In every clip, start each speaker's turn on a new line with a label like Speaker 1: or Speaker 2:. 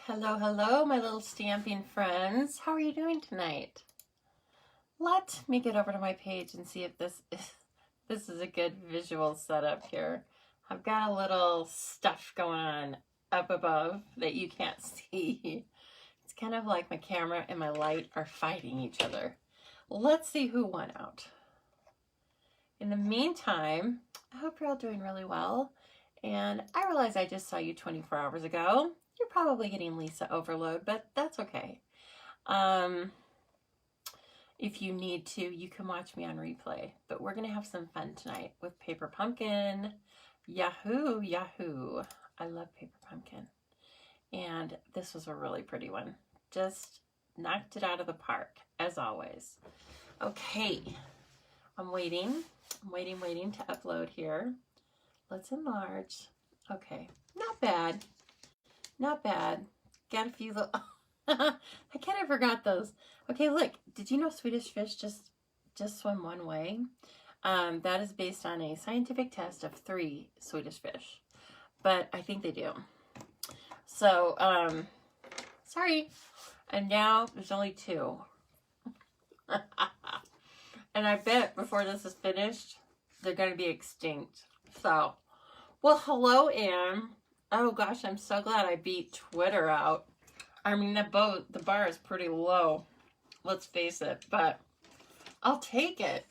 Speaker 1: Hello, hello, my little stamping friends. How are you doing tonight? Let me get over to my page and see if this is a good visual setup here. I've got a little stuff going on up above that you can't see. It's kind of like my camera and my light are fighting each other. Let's see who won out. In the meantime, I hope you're all doing really well. And I realize I just saw you 24 hours ago. You're probably getting Lisa overload, but that's okay. If you need to, you can watch me on replay. But we're going to have some fun tonight with Paper Pumpkin. Yahoo, yahoo. I love Paper Pumpkin. And this was a really pretty one. Just knocked it out of the park, as always. Okay, I'm waiting. I'm waiting to upload here. Let's enlarge. Okay, not bad. Not bad. Got a few little... I kind of forgot those. Okay, look. Did you know Swedish fish just swim one way? That is based on a scientific test of 3 Swedish fish. But I think they do. So, sorry. And now there's only 2. And I bet before this is finished, they're going to be extinct. So, well, hello, Anne. Oh gosh, I'm so glad I beat Twitter out. I mean, the bar is pretty low. Let's face it, but I'll take it.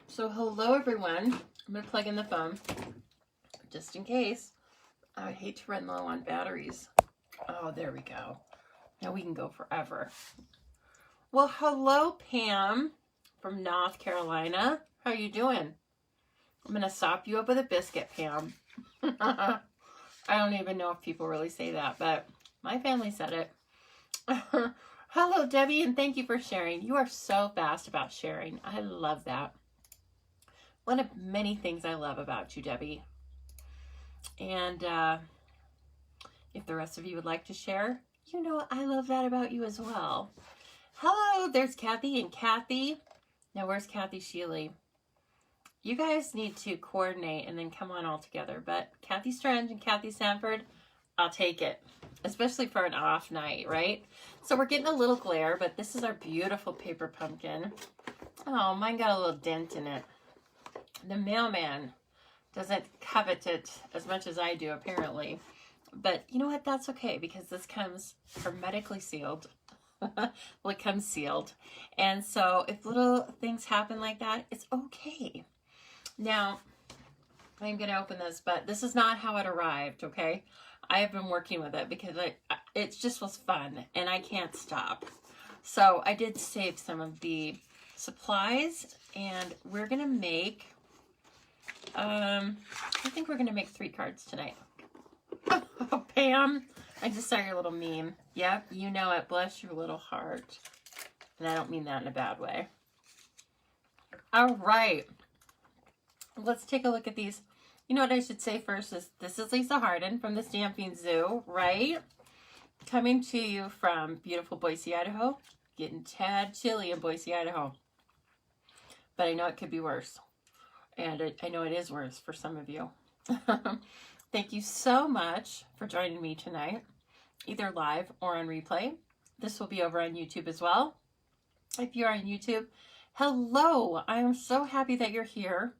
Speaker 1: So hello, everyone. I'm going to plug in the phone just in case. I hate to run low on batteries. Oh, there we go. Now we can go forever. Well, hello, Pam from North Carolina. How you doing? I'm going to sop you up with a biscuit, Pam. I don't even know if people really say that, but my family said it. Hello, Debbie, and thank you for sharing. You are so fast about sharing. I love that. One of many things I love about you, Debbie. And if the rest of you would like to share, you know I love that about you as well. Hello, there's Kathy and Kathy. Now, where's Kathy Sheely? You guys need to coordinate and then come on all together. But Kathy Strange and Kathy Sanford, I'll take it. Especially for an off night, right? So we're getting a little glare, but this is our beautiful Paper Pumpkin. Oh, mine got a little dent in it. The mailman doesn't covet it as much as I do, apparently. But you know what? That's okay, because this comes hermetically sealed. Well, it comes sealed. And so if little things happen like that, it's okay. Now, I'm going to open this, but this is not how it arrived, okay? I have been working with it because it just was fun, and I can't stop. So I did save some of the supplies, and we're going to make, I think we're going to make 3 cards tonight. Oh, Pam, I just saw your little meme. Yep, you know it. Bless your little heart. And I don't mean that in a bad way. All right. Let's take a look at these. You know what I should say first is this is Lisa Harden from the Stamping Zoo, right? Coming to you from beautiful Boise, Idaho. Getting tad chilly in Boise, Idaho. But I know it could be worse. And I know it is worse for some of you. Thank you so much for joining me tonight, either live or on replay. This will be over on YouTube as well. If you're on YouTube, hello. I am so happy that you're here.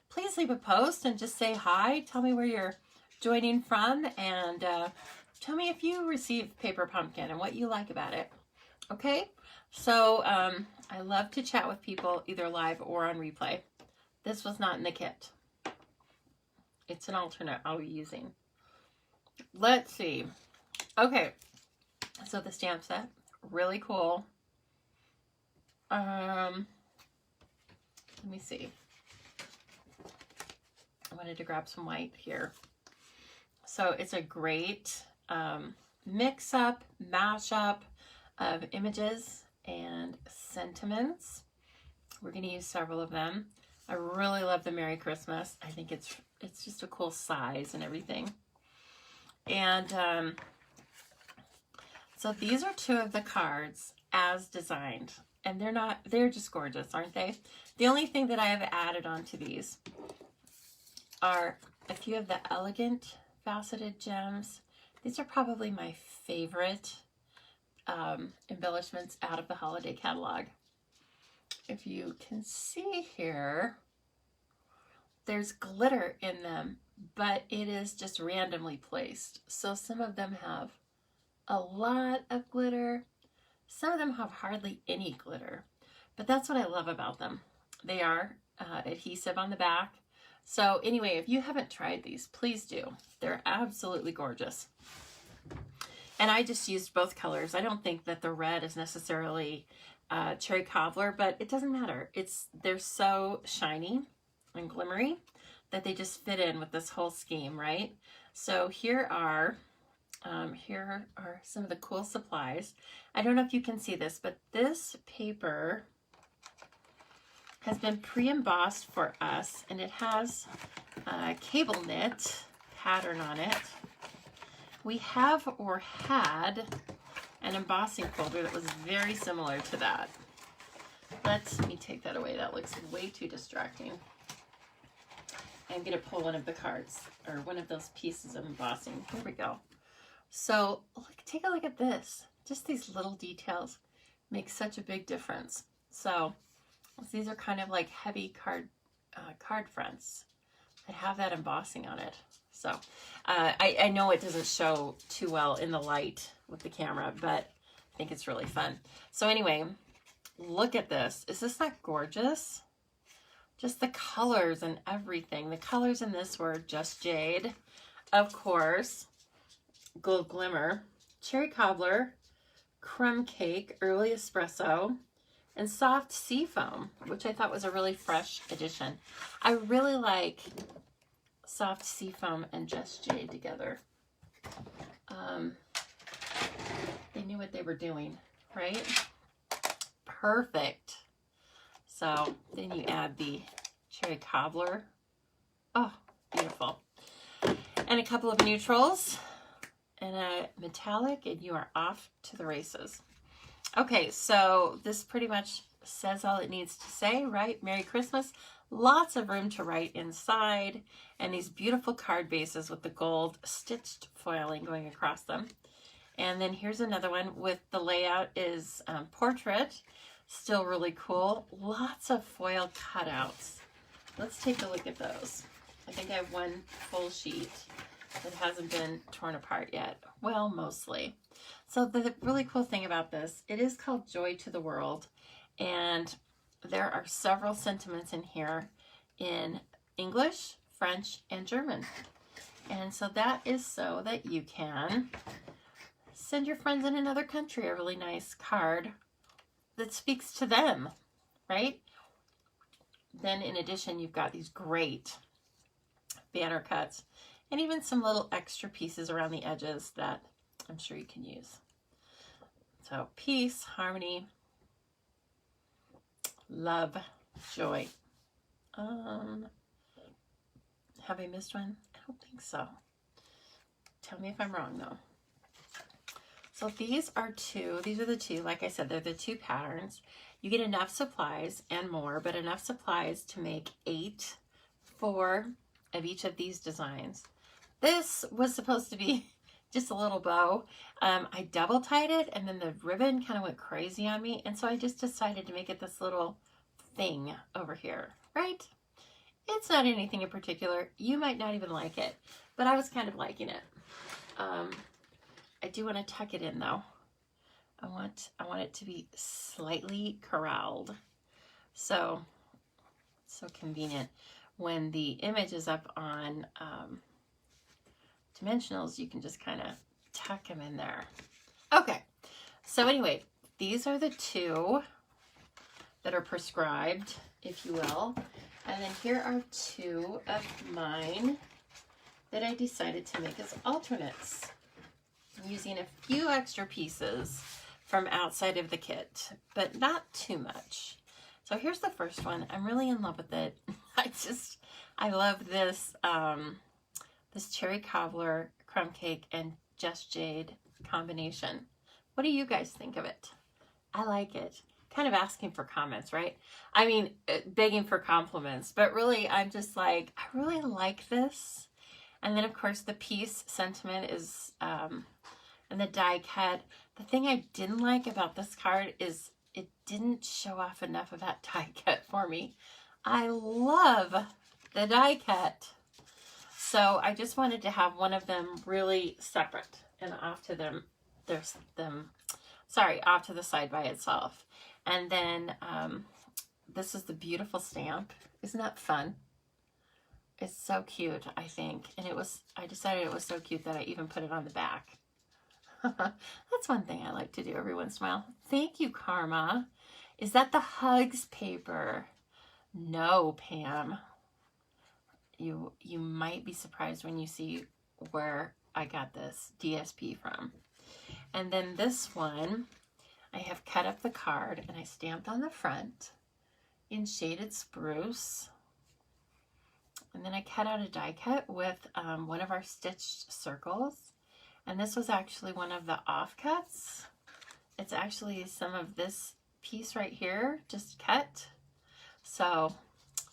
Speaker 1: Please leave a post and just say hi. Tell me where you're joining from, and tell me if you received Paper Pumpkin and what you like about it. Okay? So I love to chat with people either live or on replay. This was not in the kit. It's an alternate I'll be using. Let's see. Okay. So the stamp set, really cool. Let me see. I wanted to grab some white here. So it's a great mix-up, mash-up of images and sentiments. We're going to use several of them. I really love the Merry Christmas. I think it's just a cool size and everything. And so these are 2 of the cards as designed. And they're just gorgeous, aren't they? The only thing that I have added onto these are a few of the elegant faceted gems These are probably my favorite embellishments out of the holiday catalog. If you can see here, there's glitter in them, but it is just randomly placed. So some of them have a lot of glitter. Some of them have hardly any glitter, but that's what I love about them. They are adhesive on the back. So anyway, if you haven't tried these, please do. They're absolutely gorgeous. And I just used both colors. I don't think that the red is necessarily cherry cobbler, but it doesn't matter. They're so shiny and glimmery that they just fit in with this whole scheme, right? So here are some of the cool supplies. I don't know if you can see this, but this paper has been pre-embossed for us, and it has a cable knit pattern on it. We have or had an embossing folder that was very similar to that. Let me take that away. That looks way too distracting. I'm going to pull one of the cards, or one of those pieces of embossing. Here we go. So take a look at this. Just these little details make such a big difference. So these are kind of like heavy card fronts that have that embossing on it. So I know it doesn't show too well in the light with the camera, but I think it's really fun. So anyway, look at this. Is this not gorgeous? Just the colors and everything. The colors in this were Just Jade, of course, Gold Glimmer, Cherry Cobbler, Crumb Cake, Early Espresso, and Soft Seafoam, which I thought was a really fresh addition. I really like Soft Seafoam and Just Jade together. They knew what they were doing, right? Perfect. So then you add the Cherry Cobbler. Oh, beautiful. And a couple of neutrals and a metallic, and you are off to the races. Okay, so this pretty much says all it needs to say, right? Merry Christmas. Lots of room to write inside, and these beautiful card bases with the gold stitched foiling going across them. And then here's another one with the layout is portrait. Still really cool. Lots of foil cutouts. Let's take a look at those. I think I have one full sheet that hasn't been torn apart yet. Well, mostly. So the really cool thing about this, it is called Joy to the World, and there are several sentiments in here in English, French, and German. And so that is so that you can send your friends in another country a really nice card that speaks to them, right? Then in addition, you've got these great banner cuts and even some little extra pieces around the edges that I'm sure you can use. So peace, harmony, love, joy. Have I missed one? I don't think so. Tell me if I'm wrong though. So these are the two, like I said, they're the two patterns. You get enough supplies and more, but enough supplies to make 4 of each of these designs. This was supposed to be just a little bow. I double tied it, and then the ribbon kind of went crazy on me, and so I just decided to make it this little thing over here, right? It's not anything in particular. You might not even like it, but I was kind of liking it. I do want to tuck it in though. I want it to be slightly corralled. So convenient. When the image is up on dimensionals, you can just kind of tuck them in there. Okay, so anyway, these are the 2 that are prescribed, if you will. And then here are 2 of mine that I decided to make as alternates, using a few extra pieces from outside of the kit, but not too much. So here's the first one. I'm really in love with it. I love this this Cherry Cobbler, Crumb Cake, and Just Jade combination. What do you guys think of it? I like it. Kind of asking for comments, right? I mean, begging for compliments, but really I'm just like, I really like this. And then, of course, the peace sentiment is, and the die cut. The thing I didn't like about this card is it didn't show off enough of that die cut for me. I love the die cut. So I just wanted to have one of them really separate and off to them. There's them, sorry, off to the side by itself. And then this is the beautiful stamp. Isn't that fun? It's so cute, I think. And I decided it was so cute that I even put it on the back. That's one thing I like to do every once in a while. Thank you, Karma. Is that the hugs paper? No, Pam. You might be surprised when you see where I got this DSP from. And then this one, I have cut up the card and I stamped on the front in shaded spruce. And then I cut out a die cut with one of our stitched circles. And this was actually one of the offcuts. It's actually some of this piece right here, just cut. So,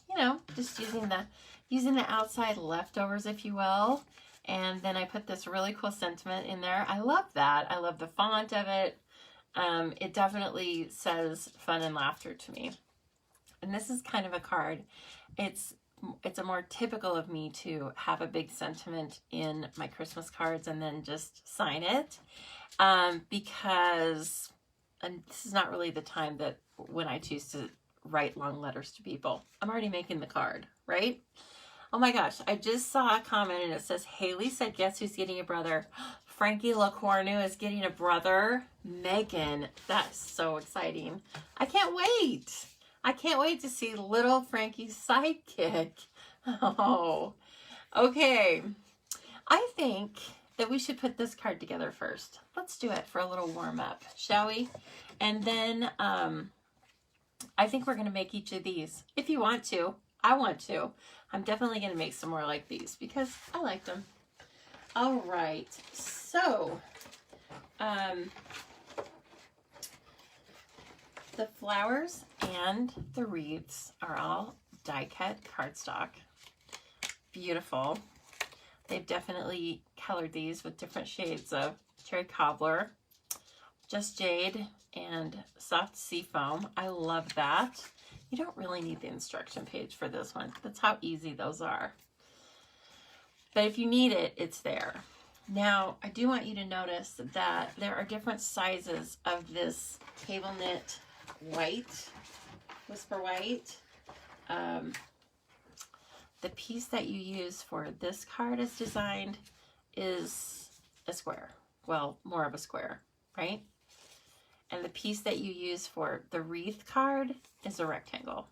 Speaker 1: you know, just using the outside leftovers, if you will. And then I put this really cool sentiment in there. I love that. I love the font of it. It definitely says fun and laughter to me. And this is kind of a card. It's a more typical of me to have a big sentiment in my Christmas cards and then just sign it. Because this is not really the time that when I choose to write long letters to people. I'm already making the card, right? Oh my gosh, I just saw a comment and it says, Haley said, guess who's getting a brother? Frankie LaCornu is getting a brother. Megan, that's so exciting. I can't wait. I can't wait to see little Frankie's sidekick. Oh, okay. I think that we should put this card together first. Let's do it for a little warm up, shall we? And then I think we're going to make each of these. If you want to, I want to. I'm definitely going to make some more like these because I like them. All right. So, the flowers and the wreaths are all die cut cardstock. Beautiful. They've definitely colored these with different shades of cherry cobbler, just jade, and soft sea foam. I love that. You don't really need the instruction page for this one. That's how easy those are. But if you need it, it's there. Now, I do want you to notice that there are different sizes of this cable knit white, whisper white. The piece that you use for this card is designed is a square. Well, more of a square, right? And the piece that you use for the wreath card is a rectangle.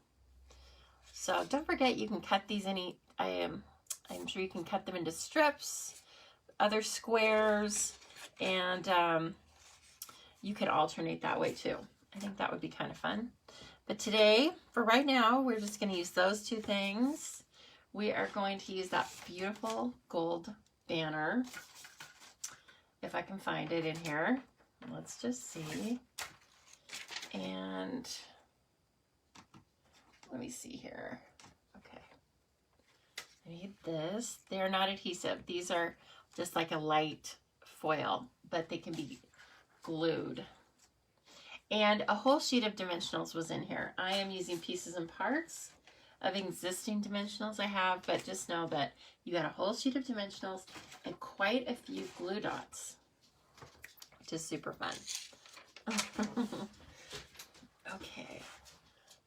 Speaker 1: So don't forget, you can cut these I'm sure you can cut them into strips, other squares, and you could alternate that way too. I think that would be kind of fun. But today, for right now, we're just going to use those two things. We are going to use that beautiful gold banner, if I can find it in here. Let's just see. And let me see here. Okay. I need this. They're not adhesive. These are just like a light foil, but they can be glued. And a whole sheet of dimensionals was in here. I am using pieces and parts of existing dimensionals I have, but just know that you got a whole sheet of dimensionals and quite a few glue dots, which is super fun. Okay,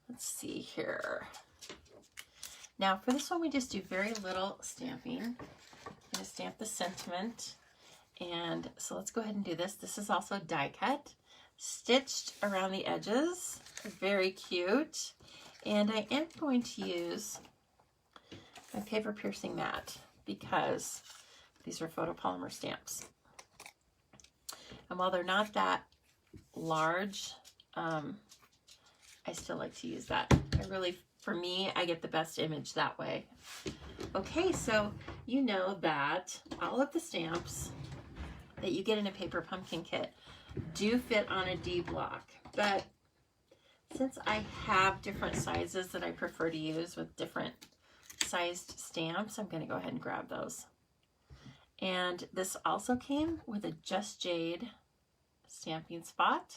Speaker 1: let's see here. Now for this one, we just do very little stamping. I'm going to stamp the sentiment. And so let's go ahead and do this. This is also die cut, stitched around the edges. Very cute. And I am going to use my paper piercing mat because these are photopolymer stamps. And while they're not that large, I still like to use that. For me, I get the best image that way. Okay, so you know that all of the stamps that you get in a paper pumpkin kit do fit on a D block, but since I have different sizes that I prefer to use with different sized stamps, I'm going to go ahead and grab those. And this also came with a Just Jade stamping spot.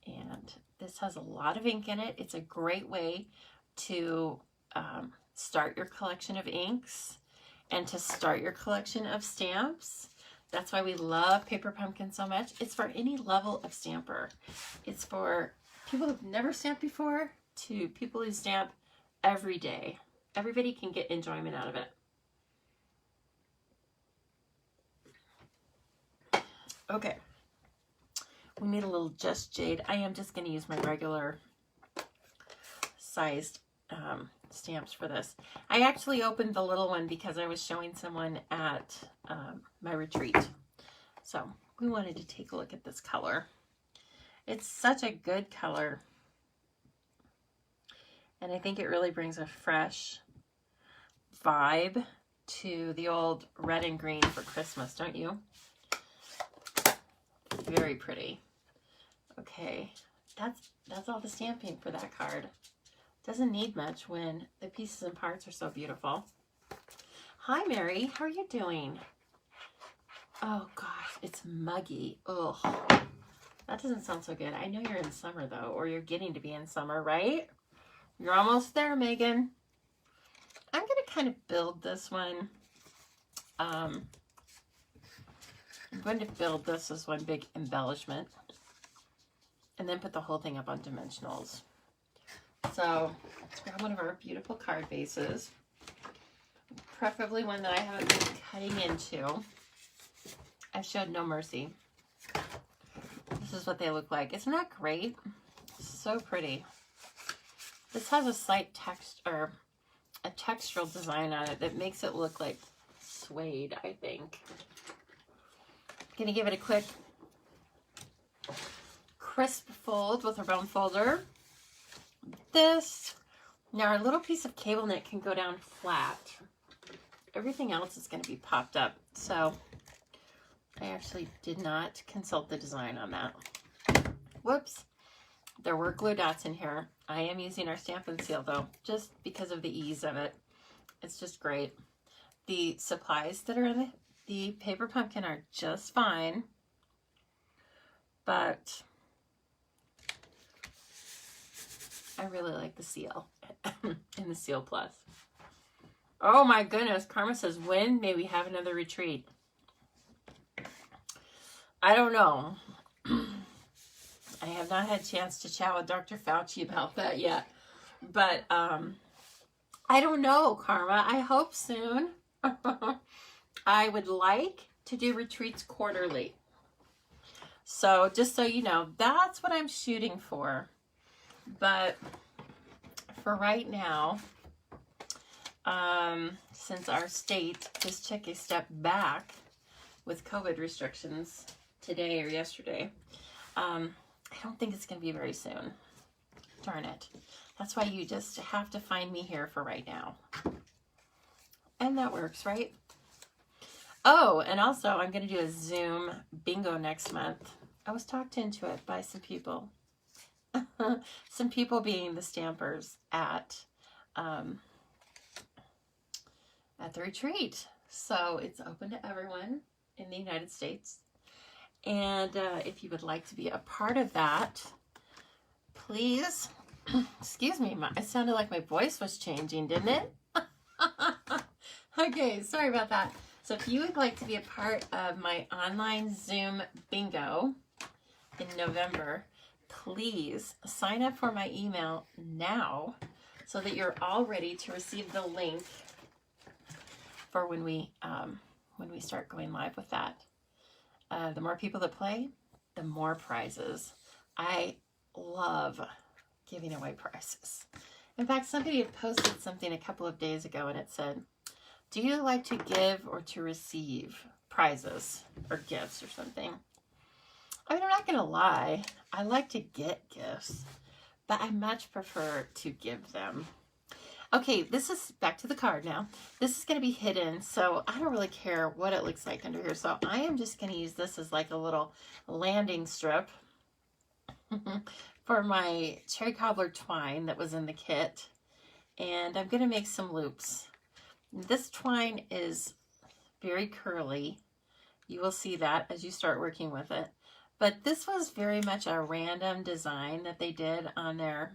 Speaker 1: And this has a lot of ink in it. It's a great way to start your collection of inks and to start your collection of stamps. That's why we love Paper Pumpkin so much. It's for any level of stamper. It's for people who've never stamped before to people who stamp every day. Everybody can get enjoyment out of it. Okay. We need a little Just Jade. I am just going to use my regular sized stamps for this. I actually opened the little one because I was showing someone at my retreat. So we wanted to take a look at this color. It's such a good color. And I think it really brings a fresh vibe to the old red and green for Christmas, don't you? Very pretty. Okay, that's all the stamping for that card. Doesn't need much when the pieces and parts are so beautiful. Hi, Mary. How are you doing? Oh, gosh, it's muggy. Ugh. That doesn't sound so good. I know you're in summer, though, or you're getting to be in summer, right? You're almost there, Megan. I'm going to kind of build this one. I'm going to build this as one big embellishment and then put the whole thing up on dimensionals. So let's grab one of our beautiful card bases, preferably one that I haven't been cutting into. I've showed no mercy. This is what they look like. Isn't that great? So pretty. This has a slight text or a textural design on it that makes it look like suede, I think. Gonna give it a quick crisp fold with a round folder. Now our little piece of cable knit can go down flat. Everything else is going to be popped up. So I actually did not consult the design on that. Whoops. There were glue dots in here. I am using our Stampin' Seal though, just because of the ease of it. It's just great. The supplies that are in the Paper Pumpkin are just fine, but I really like the seal in the Seal Plus. Oh my goodness, Karma says, when may we have another retreat? I don't know. I have not had a chance to chat with Dr. Fauci about that yet, but I don't know, Karma. I hope soon. I would like to do retreats quarterly. So just so you know, that's what I'm shooting for. But for right now, since our state just took a step back with COVID restrictions today or yesterday, I don't think it's going to be very soon. Darn it. That's why you just have to find me here for right now. And that works, right? Oh, and also I'm going to do a Zoom bingo next month. I was talked into it by some people. Some people being the stampers at the retreat. So it's open to everyone in the United States. And if you would like to be a part of that, please, excuse me, it sounded like my voice was changing, didn't it? Okay, sorry about that. So if you would like to be a part of my online Zoom bingo in November, please sign up for my email now so that you're all ready to receive the link for when we start going live with that. The more people that play, the more prizes. I love giving away prizes. In fact, somebody had posted something a couple of days ago and it said, do you like to give or to receive prizes or gifts or something? I mean, I'm not going to lie. I like to get gifts, but I much prefer to give them. Okay, this is back to the card now. This is going to be hidden, so I don't really care what it looks like under here. So I am just going to use this as like a little landing strip for my cherry cobbler twine that was in the kit. And I'm going to make some loops. This twine is very curly. You will see that as you start working with it. But this was very much a random design that they did on their,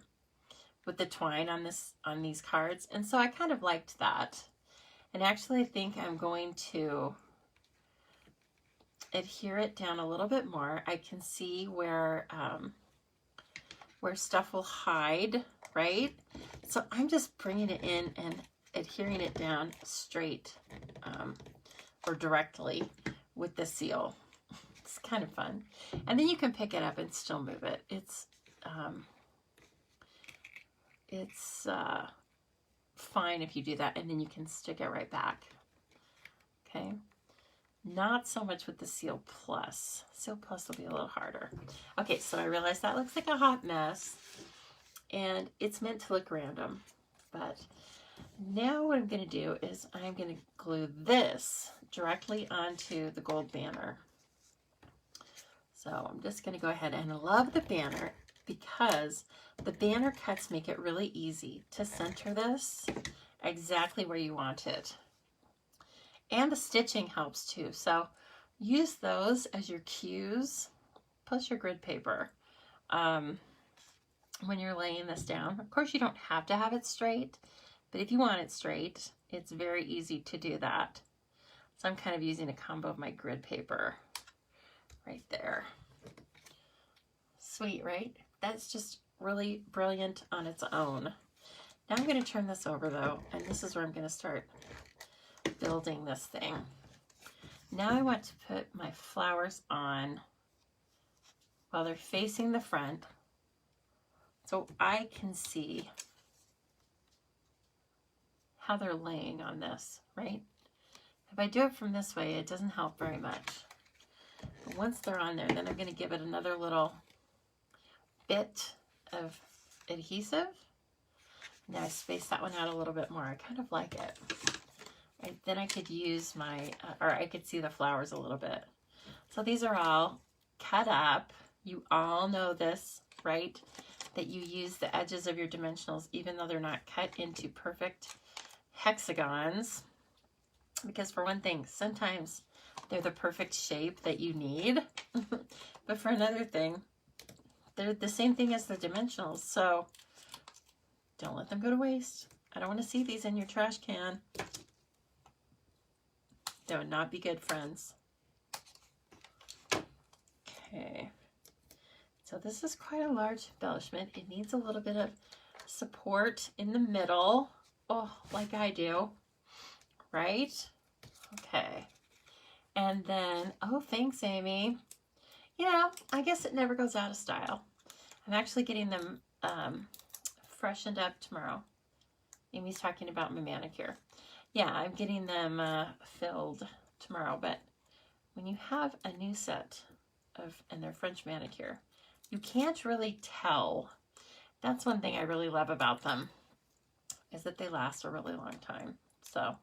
Speaker 1: with the twine on these cards. And so I kind of liked that. And actually I think I'm going to adhere it down a little bit more. I can see where stuff will hide, right? So I'm just bringing it in and adhering it down straight or directly with the seal. It's kind of fun. And then you can pick it up and still move it. It's fine if you do that, and then you can stick it right back. Okay. Not so much with the Seal Plus. Seal Plus will be a little harder. Okay, so I realize that looks like a hot mess, and it's meant to look random. But now what I'm going to do is I'm going to glue this directly onto the gold banner. So I'm just going to go ahead and love the banner because the banner cuts make it really easy to center this exactly where you want it. And the stitching helps too. So use those as your cues, plus your grid paper, when you're laying this down. Of course, you don't have to have it straight, but if you want it straight, it's very easy to do that. So I'm kind of using a combo of my grid paper right there. Sweet, right? That's just really brilliant on its own. Now I'm going to turn this over though, and this is where I'm going to start building this thing. Now I want to put my flowers on while they're facing the front so I can see how they're laying on this, right? If I do it from this way, it doesn't help very much. But once they're on there, then I'm going to give it another little bit of adhesive. Now I space that one out a little bit more. I kind of like it. Right, then I could use my, or I could see the flowers a little bit. So these are all cut up. You all know this, right? That you use the edges of your dimensionals even though they're not cut into perfect hexagons. Because for one thing, sometimes they're the perfect shape that you need. But for another thing, they're the same thing as the dimensionals. So don't let them go to waste. I don't want to see these in your trash can. That would not be good, friends. Okay. So this is quite a large embellishment. It needs a little bit of support in the middle. Oh, like I do. Right? Okay. And then, oh, thanks, Amy. You know, I guess it never goes out of style. I'm actually getting them freshened up tomorrow. Amy's talking about my manicure. Yeah, I'm getting them filled tomorrow, but when you have a new set and they're French manicure, you can't really tell. That's one thing I really love about them, is that they last a really long time. So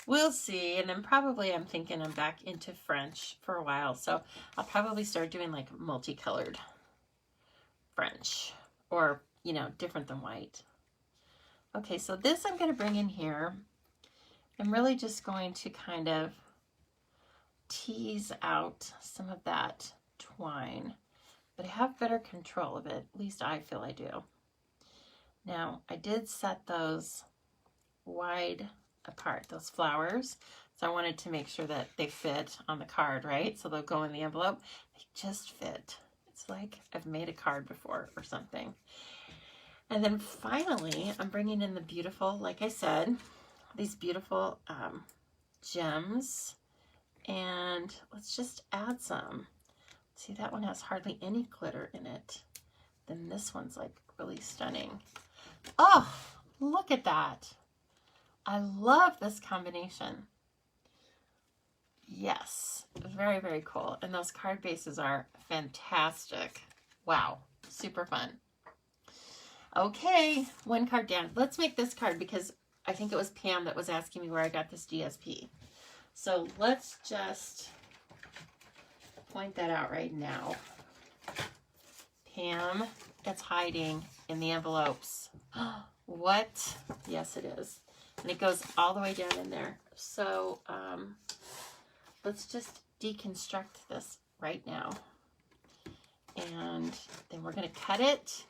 Speaker 1: we'll see. And then probably I'm thinking I'm back into French for a while. So I'll probably start doing like multicolored French, or, you know, different than white. Okay, so this I'm going to bring in here. I'm really just going to kind of tease out some of that twine, but I have better control of it. At least I feel I do. Now, I did set those wide apart, those flowers. So I wanted to make sure that they fit on the card, right? So they'll go in the envelope. They just fit. It's like I've made a card before or something. And then finally, I'm bringing in the beautiful, like I said, these beautiful gems, and let's just add some. See, that one has hardly any glitter in it. Then this one's like really stunning. Oh, look at that. I love this combination. Yes, very, very cool. And those card bases are fantastic. Wow, super fun. Okay, one card down. Let's make this card because I think it was Pam that was asking me where I got this DSP. So let's just point that out right now. Pam, it's hiding in the envelopes. What? Yes, it is. And it goes all the way down in there. So let's just deconstruct this right now. And then we're going to cut it.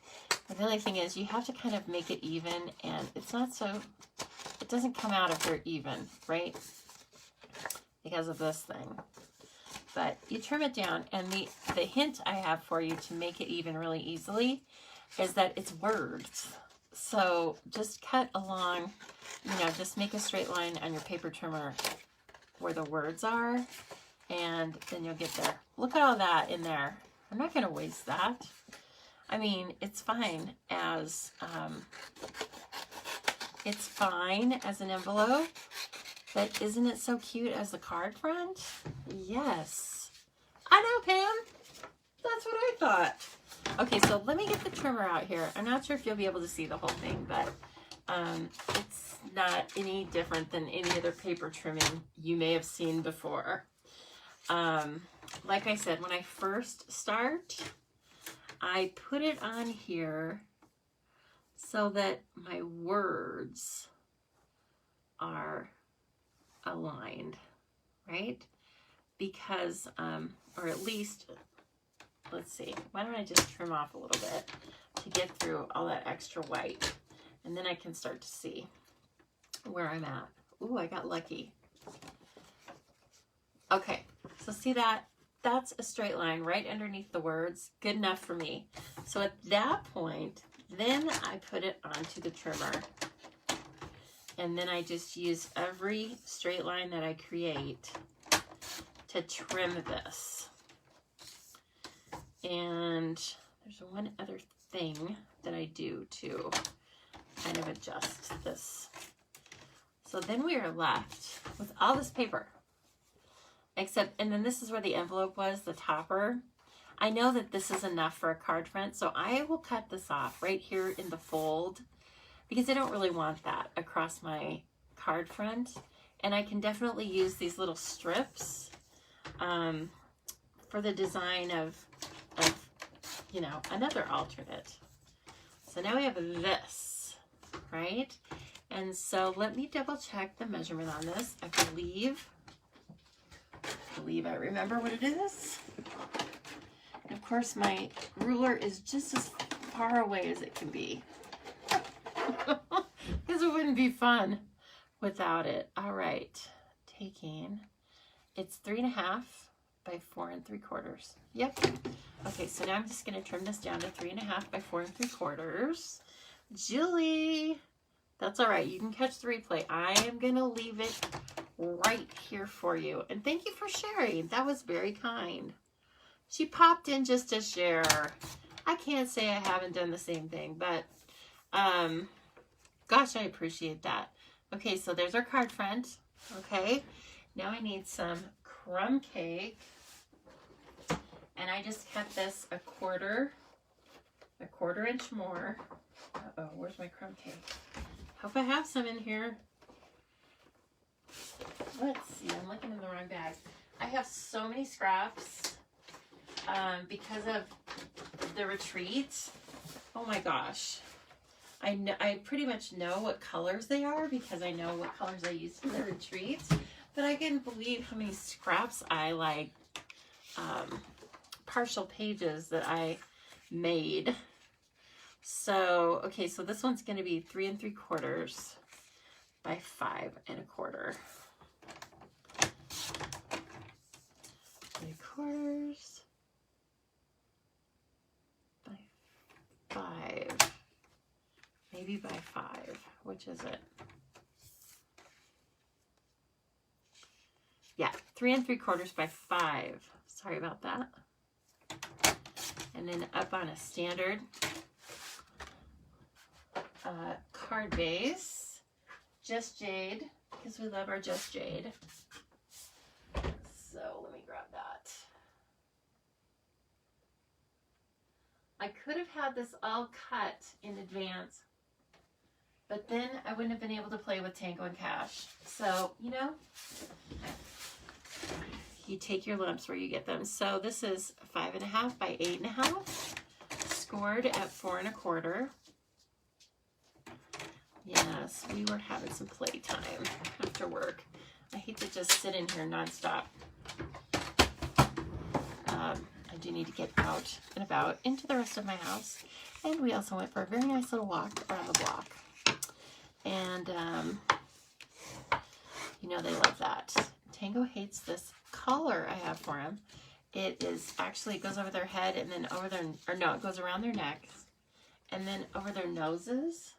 Speaker 1: And the other thing is you have to kind of make it even, and it's not so, it doesn't come out if they're even, right? Because of this thing. But you trim it down, and the hint I have for you to make it even really easily is that it's words. So just cut along, you know, just make a straight line on your paper trimmer where the words are, and then you'll get there. Look at all that in there. I'm not going to waste that. I mean, it's fine as an envelope, but isn't it so cute as the card front? Yes. I know, Pam. That's what I thought. Okay, so let me get the trimmer out here. I'm not sure if you'll be able to see the whole thing, but it's not any different than any other paper trimming you may have seen before. Like I said, when I first start, I put it on here so that my words are aligned, right? Because, or at least, let's see, why don't I just trim off a little bit to get through all that extra white, and then I can start to see where I'm at. Ooh, I got lucky. Okay, so see that? That's a straight line right underneath the words. Good enough for me. So at that point, then I put it onto the trimmer. And then I just use every straight line that I create to trim this. And there's one other thing that I do to kind of adjust this. So then we are left with all this paper. Except, and then this is where the envelope was, the topper. I know that this is enough for a card front, so I will cut this off right here in the fold because I don't really want that across my card front. And I can definitely use these little strips for the design of, you know, another alternate. So now we have this, right? And so let me double check the measurement on this. I believe I remember what it is. And of course, my ruler is just as far away as it can be. Because it wouldn't be fun without it. All right, it's 3.5 by 4 3/4. Yep. Okay, so now I'm just going to trim this down to 3.5 by 4 3/4. Julie, that's all right. You can catch the replay. I am going to leave it right here for you. And thank you for sharing. That was very kind. She popped in just to share. I can't say I haven't done the same thing, but gosh, I appreciate that. Okay, so there's our card front. Okay, now I need some crumb cake. And I just cut this a quarter inch more. Uh-oh, where's my crumb cake? Hope I have some in here. Let's see, I'm looking in the wrong bag. I have so many scraps because of the retreat. Oh my gosh. I pretty much know what colors they are because I know what colors I used for the retreat. But I can't believe how many scraps I like, partial pages that I made. So, okay, so this one's going to be 3 3/4 by 5 1/4. 3/4 by 5. Maybe by 5. Which is it? Yeah, 3 3/4 by 5. Sorry about that. And then up on a standard card base, Just Jade, because we love our Just Jade. So let me grab that. I could have had this all cut in advance, but then I wouldn't have been able to play with Tango and Cash. So, you know, you take your lumps where you get them. So this is 5.5 by 8.5, scored at 4 1/4. Yes, we were having some playtime after work. I hate to just sit in here nonstop. do need to get out and about into the rest of my house. And we also went for a very nice little walk around the block. And, you know, they love that. Tango hates this collar I have for him. It is actually, it goes over their head and then over their, or no, it goes around their neck and then over their noses.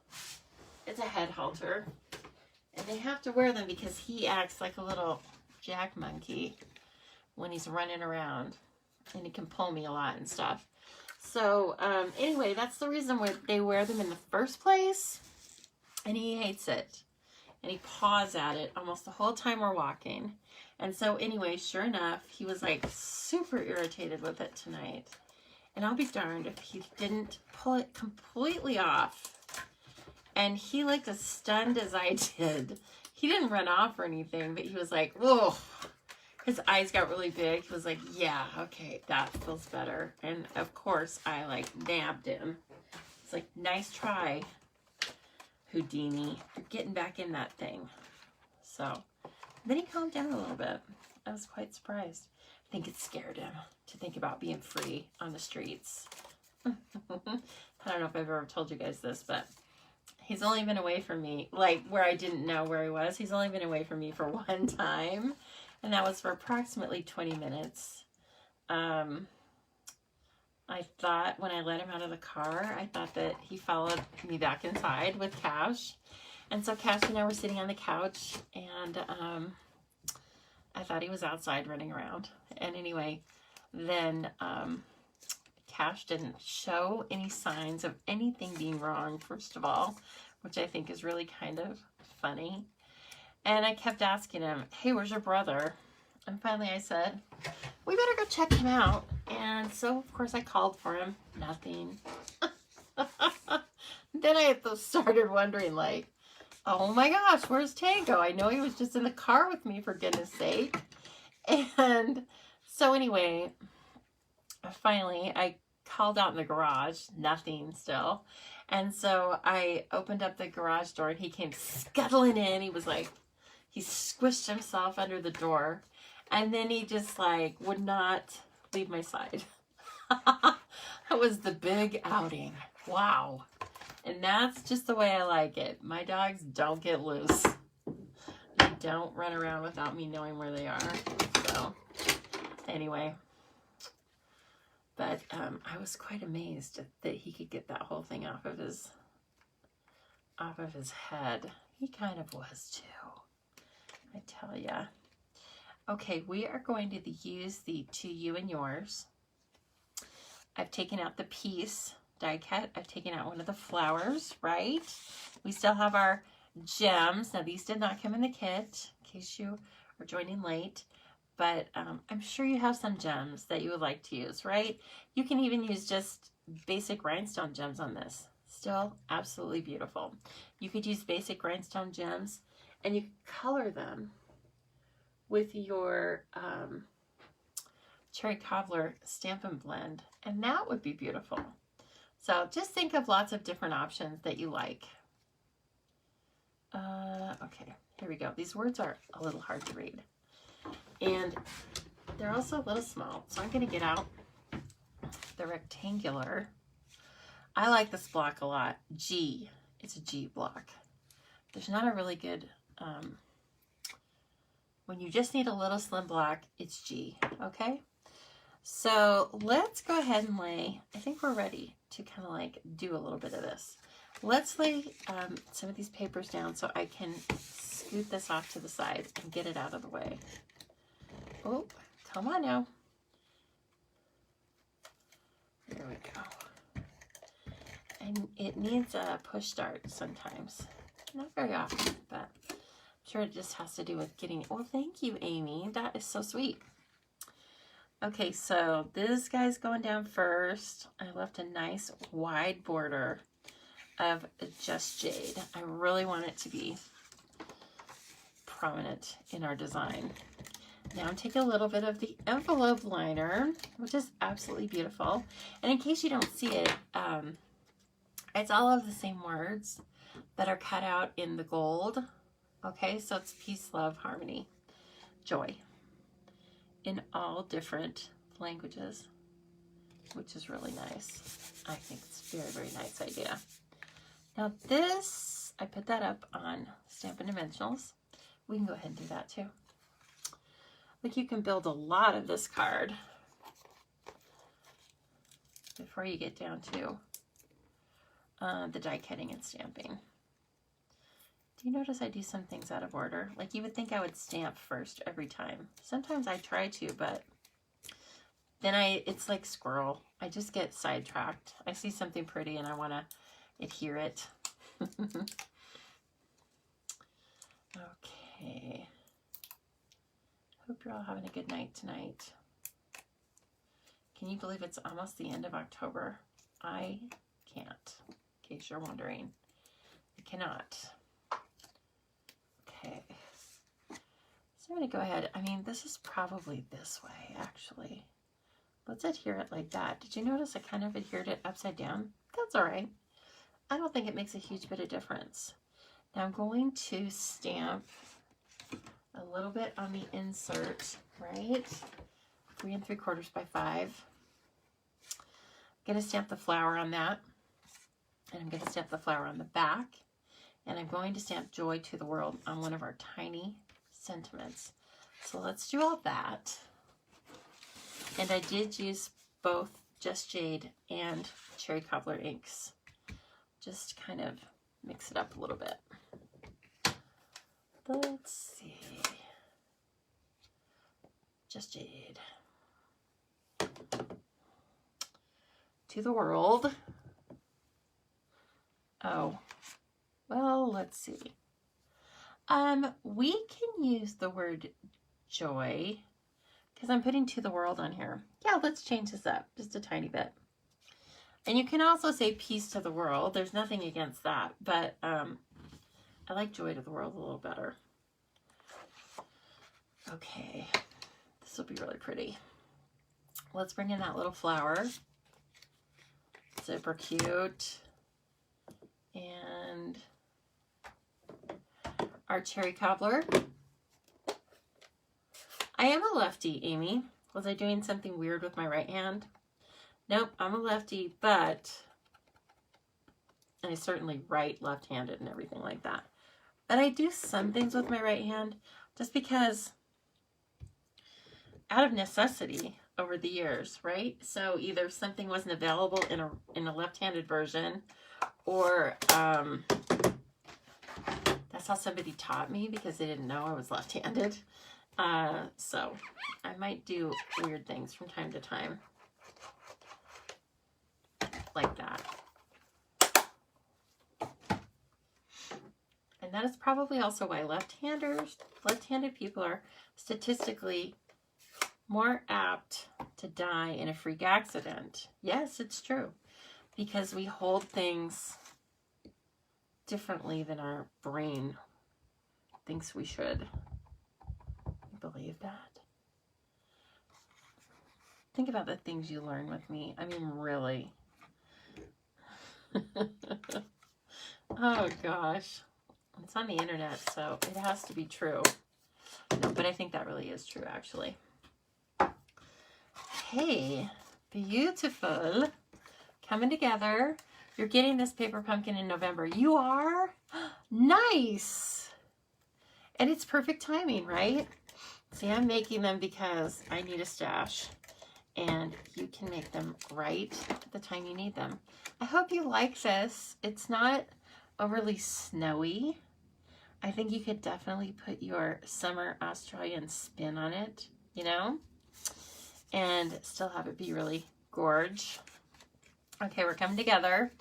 Speaker 1: It's a head halter. And they have to wear them because he acts like a little jack monkey when he's running around. And he can pull me a lot and stuff. So, anyway, that's the reason why they wear them in the first place. And he hates it. And he paws at it almost the whole time we're walking. And so, anyway, sure enough, he was like super irritated with it tonight. And I'll be darned if he didn't pull it completely off. And he looked as stunned as I did. He didn't run off or anything, but he was like, whoa. His eyes got really big. He was like, yeah, okay, that feels better. And of course, I like nabbed him. It's like, nice try, Houdini. You're getting back in that thing. So then he calmed down a little bit. I was quite surprised. I think it scared him to think about being free on the streets. I don't know if I've ever told you guys this, but he's only been away from me, like where I didn't know where he was. He's only been away from me for one time. And that was for approximately 20 minutes. I thought when I let him out of the car, I thought that he followed me back inside with Cash. And so Cash and I were sitting on the couch, and I thought he was outside running around. And anyway, then Cash didn't show any signs of anything being wrong, first of all, which I think is really kind of funny. And I kept asking him, hey, where's your brother? And finally I said, we better go check him out. And so, of course, I called for him. Nothing. Then I started wondering, like, oh my gosh, where's Tango? I know he was just in the car with me, for goodness sake. And so anyway, finally I called out in the garage. Nothing still. And so I opened up the garage door and he came scuttling in. He was like, he squished himself under the door, and then he just like would not leave my side. That was the big outing. Wow. And that's just the way I like it. My dogs don't get loose. They don't run around without me knowing where they are. So anyway, but I was quite amazed that he could get that whole thing off of his head. He kind of was too, I tell ya. Okay, we are going to use the To You and Yours. I've taken out the piece die cut. I've taken out one of the flowers, right? We still have our gems. Now, these did not come in the kit, in case you are joining late. But I'm sure you have some gems that you would like to use, right? You can even use just basic rhinestone gems on this. Still absolutely beautiful. You could use basic rhinestone gems, and you could color them with your Cherry Cobbler Stampin' Blend, and that would be beautiful. So just think of lots of different options that you like. Okay, here we go. These words are a little hard to read, and they're also a little small, so I'm going to get out the rectangular. I like this block a lot. G. It's a G block. There's not a really good, when you just need a little slim block, it's G, okay? So let's go ahead and lay, I think we're ready to kind of like do a little bit of this. Let's lay some of these papers down so I can scoot this off to the side and get it out of the way. Oh, come on now. There we go. And it needs a push start sometimes. Not very often, but I'm sure it just has to do with getting, oh, thank you, Amy. That is so sweet. Okay, so this guy's going down first. I left a nice wide border of Just Jade. I really want it to be prominent in our design. Now I'm taking a little bit of the envelope liner, which is absolutely beautiful. And in case you don't see it, it's all of the same words that are cut out in the gold. Okay, so it's peace, love, harmony, joy in all different languages. which is really nice. I think it's a very, very nice idea. Now this, I put that up on Stampin' Dimensionals. We can go ahead and do that too. Like you can build a lot of this card before you get down to the die cutting and stamping. Do you notice I do some things out of order? Like you would think I would stamp first every time. Sometimes I try to, but then it's like squirrel. I just get sidetracked. I see something pretty and I want to adhere it. Okay. Hope you're all having a good night tonight. Can you believe it's almost the end of October? I can't, in case you're wondering. I cannot. Okay. So I'm going to go ahead. I mean, this is probably this way, actually. Let's adhere it like that. Did you notice I kind of adhered it upside down? That's all right. I don't think it makes a huge bit of difference. Now I'm going to stamp a little bit on the insert, right? 3 3/4 by 5. I'm going to stamp the flower on that. And I'm going to stamp the flower on the back. And I'm going to stamp Joy to the World on one of our tiny sentiments. So let's do all that. And I did use both Just Jade and Cherry Cobbler inks. Just kind of mix it up a little bit. Let's see. Just Jade. To the World. Oh, well, let's see. We can use the word joy because I'm putting To the World on here. Yeah, let's change this up just a tiny bit. And you can also say peace to the world. There's nothing against that, but I like joy to the world a little better. Okay, this will be really pretty. Let's bring in that little flower. Super cute. And our Cherry Cobbler. I am a lefty, Amy. Was I doing something weird with my right hand? Nope, I'm a lefty, but I certainly write left-handed and everything like that. But I do some things with my right hand just because out of necessity over the years, right? So either something wasn't available in a left-handed version, or that's how somebody taught me because they didn't know I was left-handed. So I might do weird things from time to time. Like that. And that is probably also why left-handed people are statistically more apt to die in a freak accident. Yes, it's true. Because we hold things differently than our brain thinks we should. You believe that? Think about the things you learn with me. I mean, really. Oh gosh, it's on the internet, so it has to be true. No, but I think that really is true, actually. Hey, beautiful, coming together. You're getting this paper pumpkin in November. You are? Nice. And it's perfect timing, right? See, I'm making them because I need a stash. And you can make them right at the time you need them. I hope you like this. It's not overly snowy. I think you could definitely put your summer Australian spin on it, you know, and still have it be really gorge. Okay, we're coming together.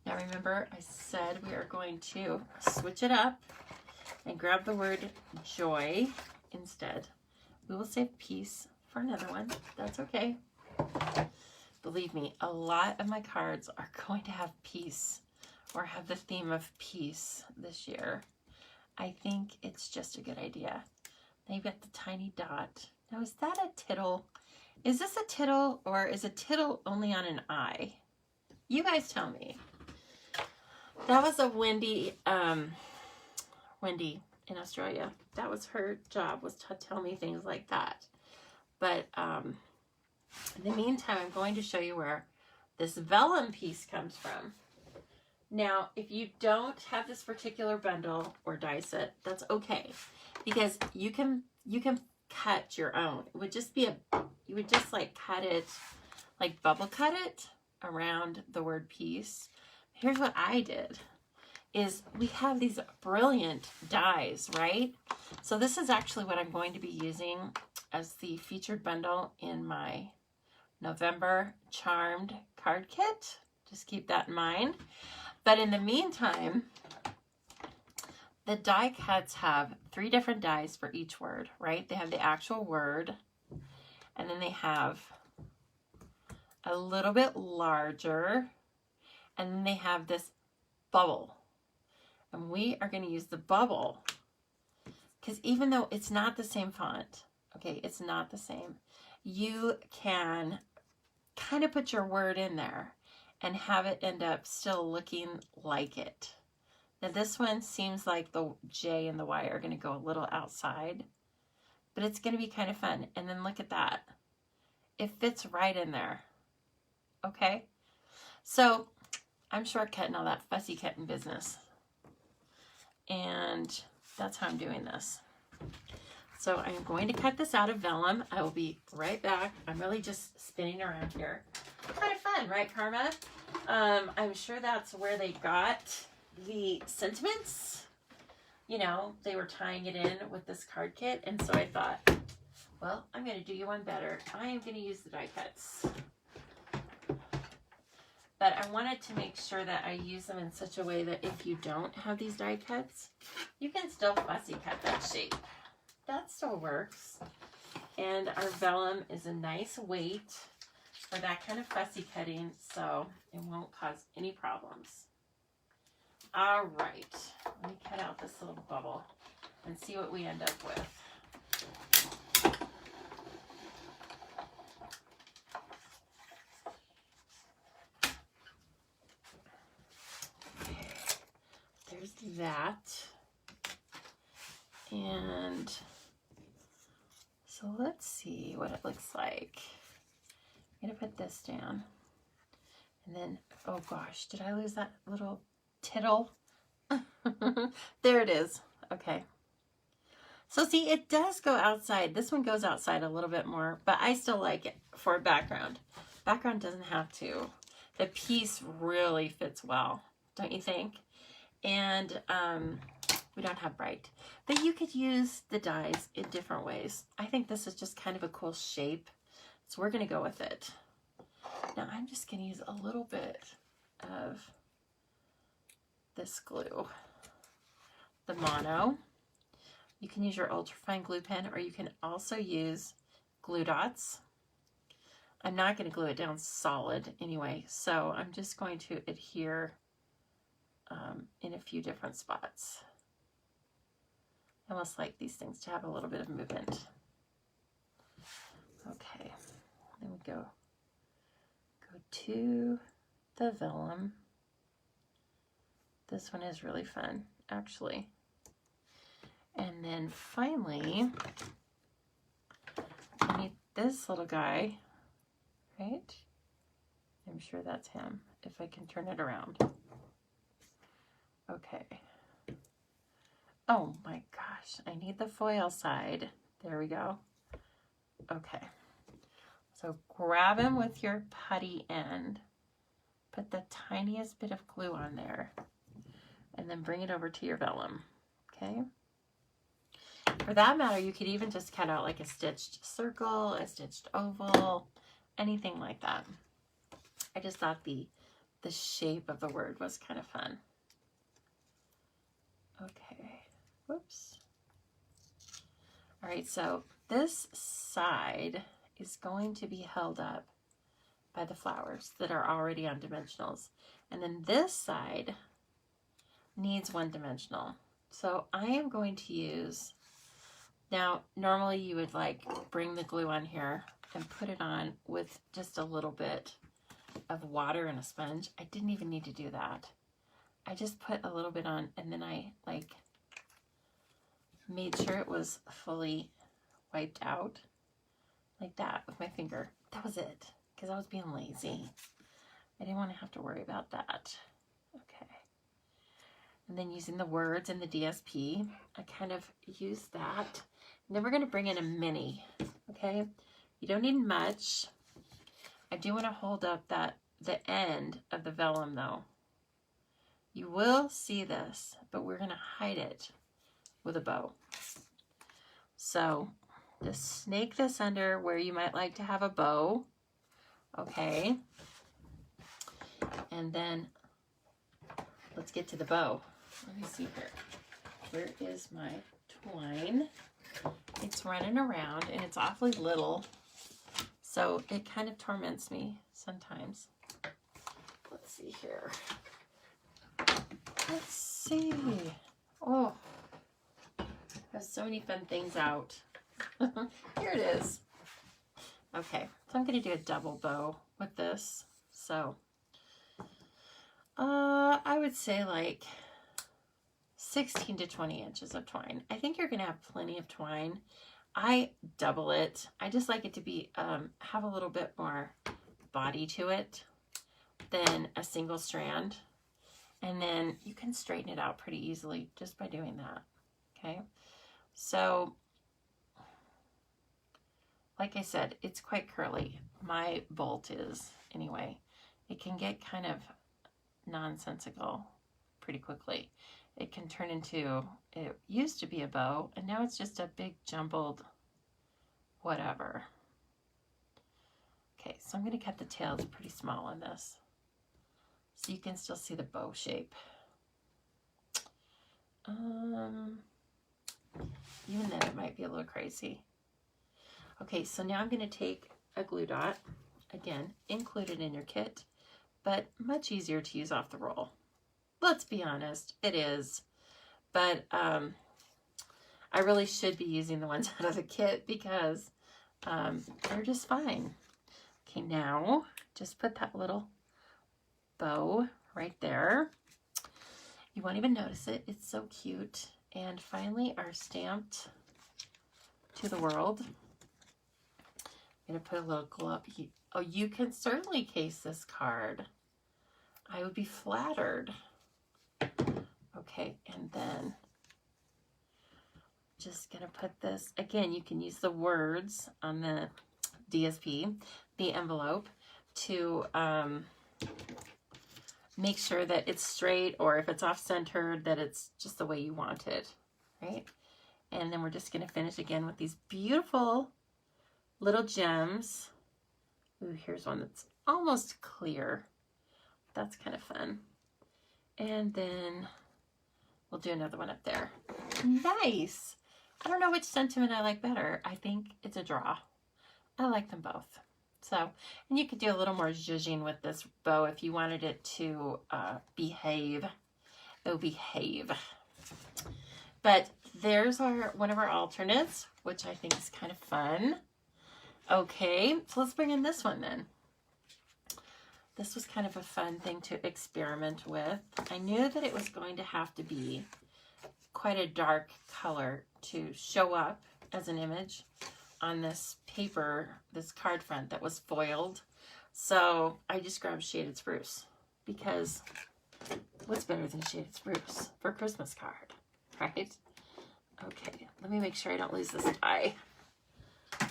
Speaker 1: Now remember, I said we are going to switch it up and grab the word joy instead. We will save peace for another one. That's okay. Believe me, a lot of my cards are going to have peace or have the theme of peace this year. I think it's just a good idea. Now you've got the tiny dot. Now is that a tittle? Is this a tittle or is a tittle only on an eye? You guys tell me. That was a Wendy in Australia. That was her job, was to tell me things like that. But In the meantime, I'm going to show you where this vellum piece comes from. Now, if you don't have this particular bundle or die set, that's okay, because you can cut your own. It would just be you would just like cut it, like bubble cut it around the word piece. Here's what I did, is we have these brilliant dies, right? So this is actually what I'm going to be using as the featured bundle in my November Charmed card kit. Just keep that in mind. But in the meantime, the die cuts have 3 different dies for each word, right? They have the actual word, and then they have a little bit larger, and then they have this bubble. And we are going to use the bubble, because even though it's not the same font, okay, it's not the same, you can kind of put your word in there and have it end up still looking like it. Now this one seems like the J and the Y are going to go a little outside, but it's going to be kind of fun. And then look at that. It fits right in there. Okay? So I'm shortcutting all that fussy cutting business. And that's how I'm doing this. So I'm going to cut this out of vellum. I will be right back. I'm really just spinning around here. Kind of fun, right, Karma? I'm sure that's where they got the sentiments. You know, they were tying it in with this card kit. And so I thought, well, I'm going to do you one better. I am going to use the die cuts. But I wanted to make sure that I use them in such a way that if you don't have these die cuts, you can still fussy cut that shape. That still works. And our vellum is a nice weight for that kind of fussy cutting, so it won't cause any problems. All right, let me cut out this little bubble and see what we end up with. Okay, there's that. And so let's see what it looks like. I'm going to put this down. And then, oh gosh, did I lose that little tittle? There it is. Okay. So see, it does go outside. This one goes outside a little bit more, but I still like it for a background. Background doesn't have to. The piece really fits well, don't you think? And we don't have bright. But you could use the dies in different ways. I think this is just kind of a cool shape. So we're going to go with it. Now I'm just going to use a little bit of this glue. The mono. You can use your ultrafine glue pen, or you can also use glue dots. I'm not going to glue it down solid anyway, so I'm just going to adhere in a few different spots. I almost like these things to have a little bit of movement. Okay, then we go to the vellum. This one is really fun, actually. And then finally, I need this little guy, right? I'm sure that's him, if I can turn it around. Okay. Oh my gosh, I need the foil side. There we go. Okay. So grab him with your putty end, put the tiniest bit of glue on there, and then bring it over to your vellum, okay? For that matter, you could even just cut out like a stitched circle, a stitched oval, anything like that. I just thought the shape of the word was kind of fun. Okay, whoops. All right, so this side is going to be held up by the flowers that are already on dimensionals. And then this side needs one dimensional. So I am going to use, now normally you would like bring the glue on here and put it on with just a little bit of water and a sponge. I didn't even need to do that. I just put a little bit on, and then I like made sure it was fully wiped out like that with my finger. that was it, because I was being lazy. I didn't want to have to worry about that. Okay. And then using the words in the DSP, I kind of use that. And then we're going to bring in a mini, okay? You don't need much. I do want to hold up the end of the vellum though. You will see this, but we're going to hide it with a bow. So just snake this under where you might like to have a bow, okay? And then let's get to the bow. Let me see here. Where is my twine? It's running around and it's awfully little, so it kind of torments me sometimes. Let's see here. Let's see. Oh, I have so many fun things out. Here it is. Okay, so I'm going to do a double bow with this. So I would say like 16 to 20 inches of twine. I think you're going to have plenty of twine. I double it. I just like it to be have a little bit more body to it than a single strand. And then you can straighten it out pretty easily just by doing that. Okay. So like I said, it's quite curly. My bolt is anyway. It can get kind of nonsensical pretty quickly. It can turn into, it used to be a bow, and now it's just a big jumbled whatever. Okay, so I'm going to cut the tails pretty small on this, so you can still see the bow shape. Even then it might be a little crazy. Okay, so now I'm going to take a glue dot, again, included in your kit, but much easier to use off the roll. Let's be honest, it is. But I really should be using the ones out of the kit because they're just fine. Okay, now just put that little bow right there. You won't even notice it. It's so cute. And finally, our stamped to the world. I'm going to put a little glove. Oh, you can certainly case this card. I would be flattered. Okay, and then just going to put this, again, you can use the words on the DSP, the envelope, to make sure that it's straight, or if it's off-centered, that it's just the way you want it, right? And then we're just going to finish again with these beautiful little gems. Ooh, here's one that's almost clear. That's kind of fun. And then we'll do another one up there. Nice. I don't know which sentiment I like better. I think it's a draw. I like them both. So, and you could do a little more zhuzhing with this bow if you wanted it to behave. It'll behave. But there's one of our alternates, which I think is kind of fun. Okay, so let's bring in this one then. This was kind of a fun thing to experiment with. I knew that it was going to have to be quite a dark color to show up as an image on this paper, this card front that was foiled. So I just grabbed shaded spruce, because what's better than shaded spruce for a Christmas card, right? Okay, let me make sure I don't lose this die.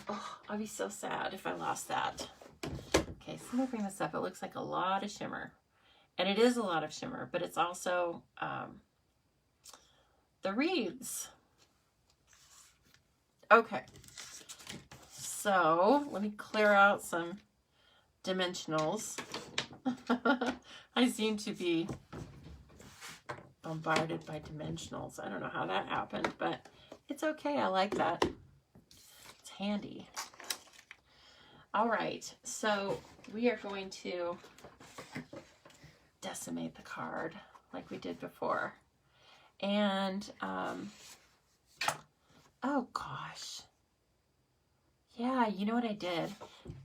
Speaker 1: Oh, I'll be so sad if I lost that. Okay, so let me bring this up. It looks like a lot of shimmer. And it is a lot of shimmer, but it's also the reeds. Okay. So let me clear out some dimensionals. I seem to be bombarded by dimensionals. I don't know how that happened, but it's okay. I like that. It's handy. All right, so we are going to decimate the card like we did before. And, oh gosh. Yeah, you know what I did?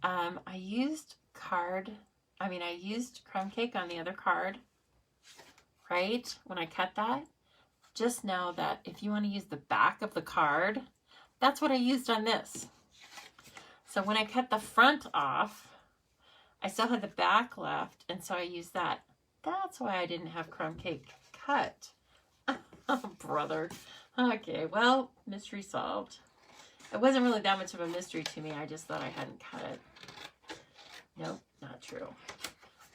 Speaker 1: I used crumb cake on the other card, right? When I cut that. Just know that if you want to use the back of the card, that's what I used on this. So when I cut the front off, I still had the back left, and so I used that. That's why I didn't have crumb cake cut. Oh, brother. Okay, well, mystery solved. It wasn't really that much of a mystery to me. I just thought I hadn't cut it. Nope, not true.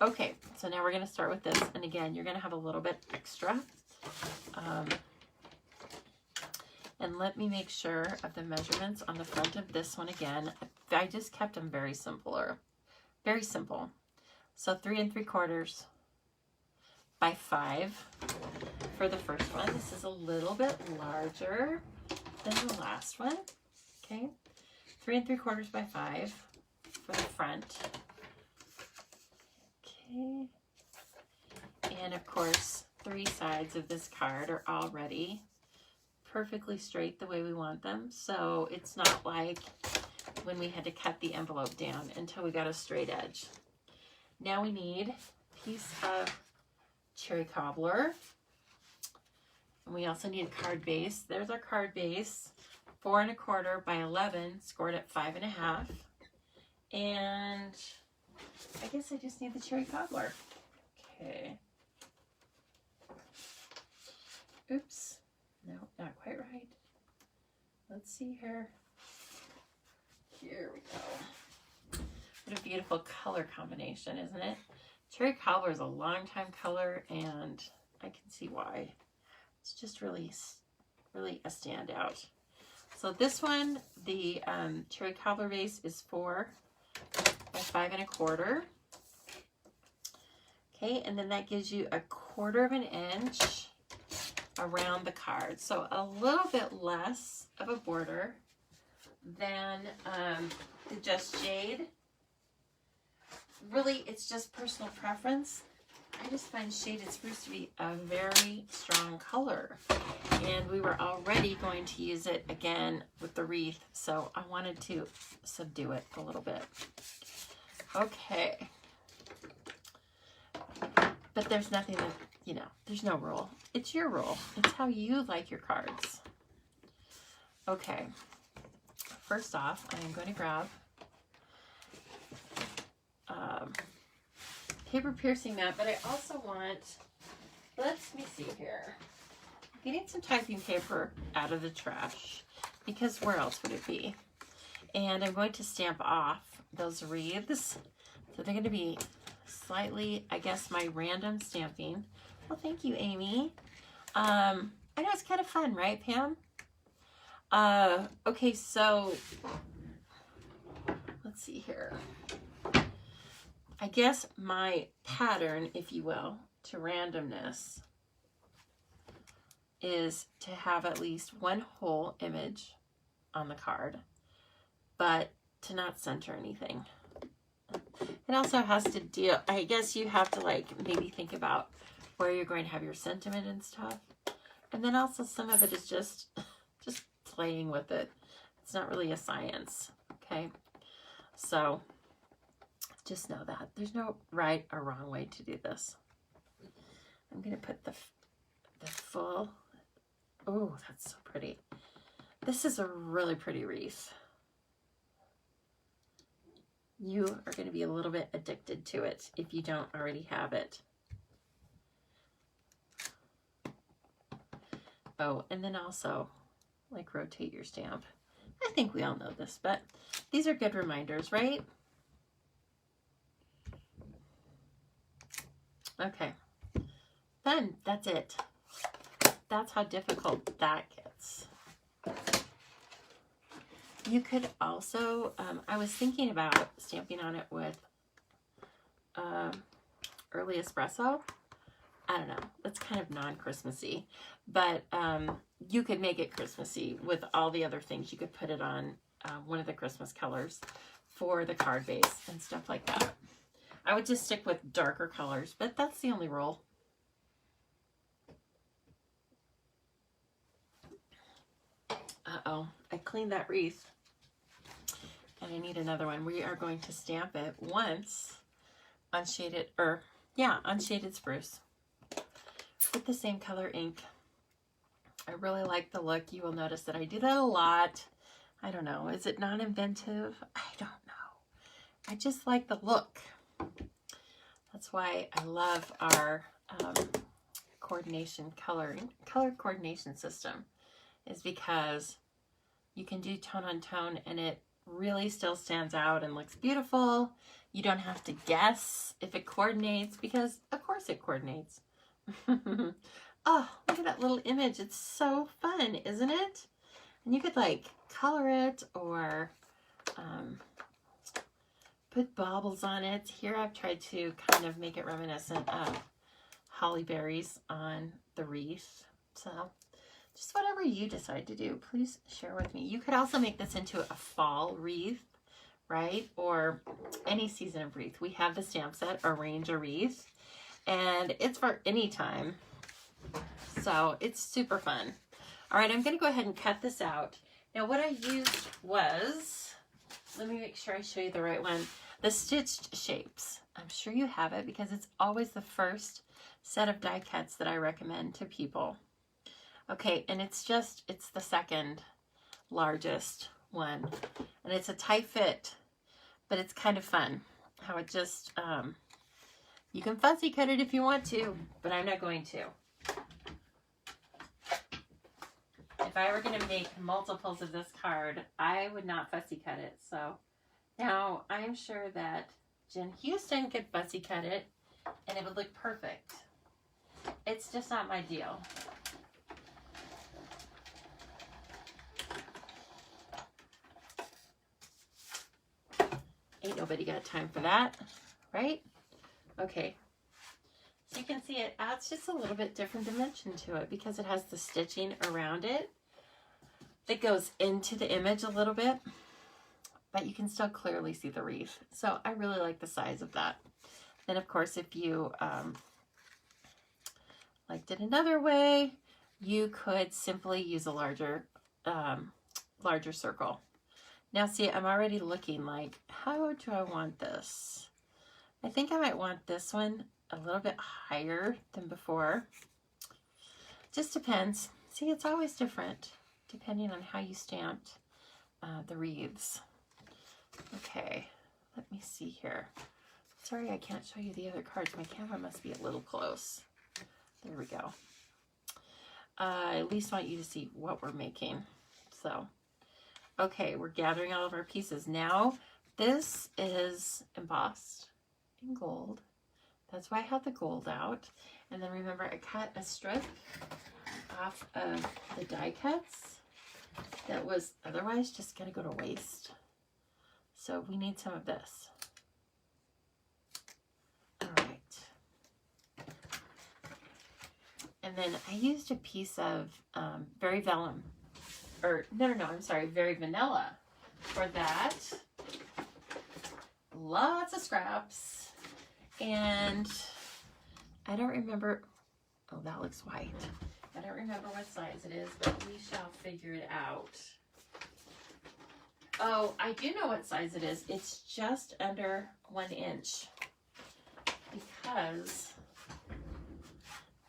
Speaker 1: Okay, so now we're going to start with this. And again, you're going to have a little bit extra. And let me make sure of the measurements on the front of this one again. I just kept them very simple. So 3 3/4 by 5 for the first one. This is a little bit larger than the last one. Okay, 3 3/4 by 5 for the front. Okay, and of course 3 sides of this card are already perfectly straight the way we want them, so it's not like when we had to cut the envelope down until we got a straight edge. Now we need a piece of cherry cobbler, and we also need a card base. There's our card base, 4 1/4 by 11, scored at 5 1/2, and I guess I just need the cherry cobbler. Okay. Oops. No, not quite right. Let's see here. Here we go. What a beautiful color combination, isn't it? Cherry cobbler is a long time color, and I can see why. It's just really a standout. So this one, the cherry cobbler base is 4 by 5 1/4. Okay, and then that gives you 1/4 inch around the card, so a little bit less of a border than the Just Jade. Really, it's just personal preference. I just find shaded spruce to be a very strong color, and we were already going to use it again with the wreath, so I wanted to subdue it a little bit. Okay, but there's nothing that, you know, there's no rule. It's your rule. It's how you like your cards. Okay. First off, I am going to grab paper piercing mat, but I also want, let me see here. I'm getting some typing paper out of the trash, because where else would it be? And I'm going to stamp off those wreaths. So they're going to be slightly, I guess, my random stamping. Well, thank you, Amy. I know it's kind of fun, right, Pam? Okay, so let's see here. I guess my pattern, if you will, to randomness is to have at least one whole image on the card, but to not center anything. It also has to deal, I guess you have to like maybe think about where you're going to have your sentiment and stuff. And then also some of it is just playing with it. It's not really a science, okay? So just know that there's no right or wrong way to do this. I'm going to put the full, oh, that's so pretty. This is a really pretty wreath. You are going to be a little bit addicted to it if you don't already have it. Oh, and then also, like, rotate your stamp. I think we all know this, but these are good reminders, right? Okay. Then, that's it. That's how difficult that gets. You could also, I was thinking about stamping on it with early espresso. I don't know, that's kind of non-Christmassy, but you could make it Christmassy with all the other things. You could put it on one of the Christmas colors for the card base and stuff like that. I would just stick with darker colors, but that's the only rule. Uh-oh, I cleaned that wreath. And I need another one. We are going to stamp it once on shaded, on shaded spruce with the same color ink. I really like the look. You will notice that I do that a lot. I don't know. Is it non-inventive? I don't know. I just like the look. That's why I love our color coordination system, is because you can do tone on tone and it really still stands out and looks beautiful. You don't have to guess if it coordinates, because of course it coordinates. Oh, look at that little image. It's so fun, isn't it? And you could like color it or put baubles on it. Here I've tried to kind of make it reminiscent of holly berries on the wreath. So just whatever you decide to do, please share with me. You could also make this into a fall wreath, right? Or any season of wreath. We have the stamp set, Arrange a Wreath, and it's for any time. So it's super fun. All right, I'm going to go ahead and cut this out. Now what I used was, let me make sure I show you the right one, the stitched shapes. I'm sure you have it because it's always the first set of die cuts that I recommend to people. Okay, and it's the second largest one. And it's a tight fit, but it's kind of fun how it just, you can fussy cut it if you want to, but I'm not going to. If I were going to make multiples of this card, I would not fussy cut it. So now I'm sure that Jen Houston could fussy cut it and it would look perfect. It's just not my deal. Ain't nobody got time for that, right? Okay. So you can see it adds just a little bit different dimension to it because it has the stitching around it that goes into the image a little bit, but you can still clearly see the wreath. So I really like the size of that. Then of course, if you liked it another way, you could simply use a larger circle. Now see, I'm already looking like, how do I want this? I think I might want this one a little bit higher than before. Just depends. See, it's always different depending on how you stamped the wreaths. Okay, let me see here. Sorry, I can't show you the other cards. My camera must be a little close. There we go. I at least want you to see what we're making. So, okay, we're gathering all of our pieces. Now, this is embossed in gold. That's why I have the gold out. And then remember, I cut a strip off of the die cuts that was otherwise just going to go to waste. So we need some of this. All right. And then I used a piece of Very Vellum, or no, I'm sorry, Very Vanilla for that. Lots of scraps. And I don't remember, oh, that looks white. I don't remember what size it is, but we shall figure it out. Oh, I do know what size it is. It's just under 1 inch because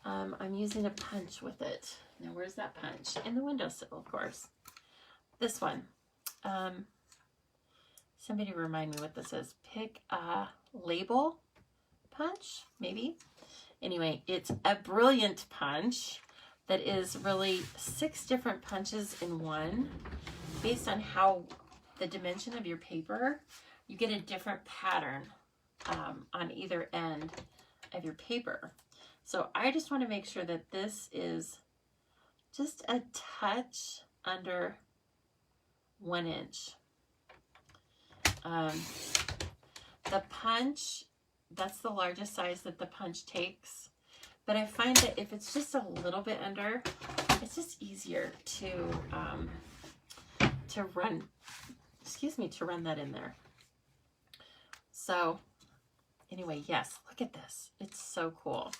Speaker 1: I'm using a punch with it. Now, where's that punch? In the windowsill, of course. This one. Somebody remind me what this is. Pick a label punch, maybe. Anyway, it's a brilliant punch that is really 6 different punches in one. Based on how the dimension of your paper, you get a different pattern on either end of your paper. So I just want to make sure that this is just a touch under 1 inch. The punch, that's the largest size that the punch takes. But I find that if it's just a little bit under, it's just easier to run that in there. So anyway, yes, look at this. It's so cool.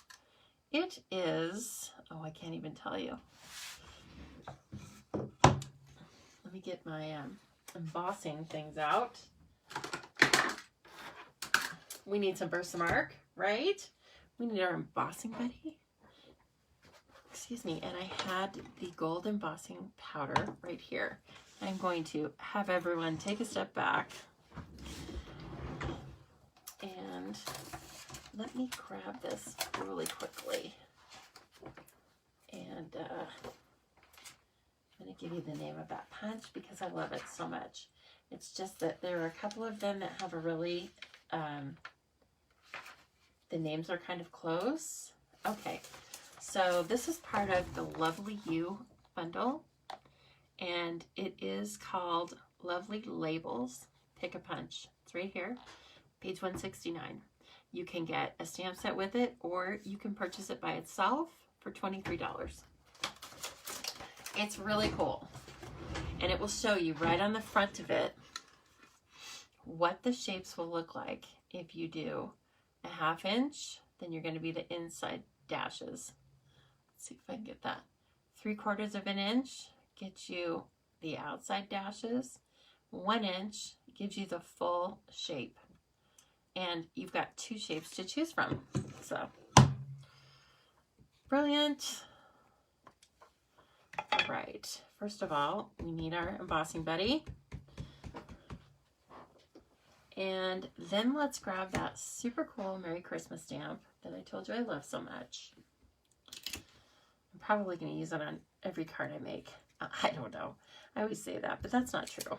Speaker 1: It is, oh, I can't even tell you. Let me get my embossing things out. We need some Versamark, right? We need our embossing buddy. Excuse me, and I had the gold embossing powder right here. I'm going to have everyone take a step back. And let me grab this really quickly. And I'm going to give you the name of that punch because I love it so much. It's just that there are a couple of them that have a really, the names are kind of close. Okay, so this is part of the Lovely You bundle, and it is called Lovely Labels Pick a Punch. It's right here, page 169. You can get a stamp set with it, or you can purchase it by itself for $23. It's really cool, and it will show you right on the front of it what the shapes will look like. If you do a 1/2 inch, then you're going to be the inside dashes. Let's see if I can get that. 3/4 of an inch gets you the outside dashes. 1 inch gives you the full shape. And you've got 2 shapes to choose from. So, brilliant. All right, first of all, we need our embossing buddy. And then let's grab that super cool Merry Christmas stamp that I told you I love so much. I'm probably going to use it on every card I make. I don't know. I always say that, but that's not true.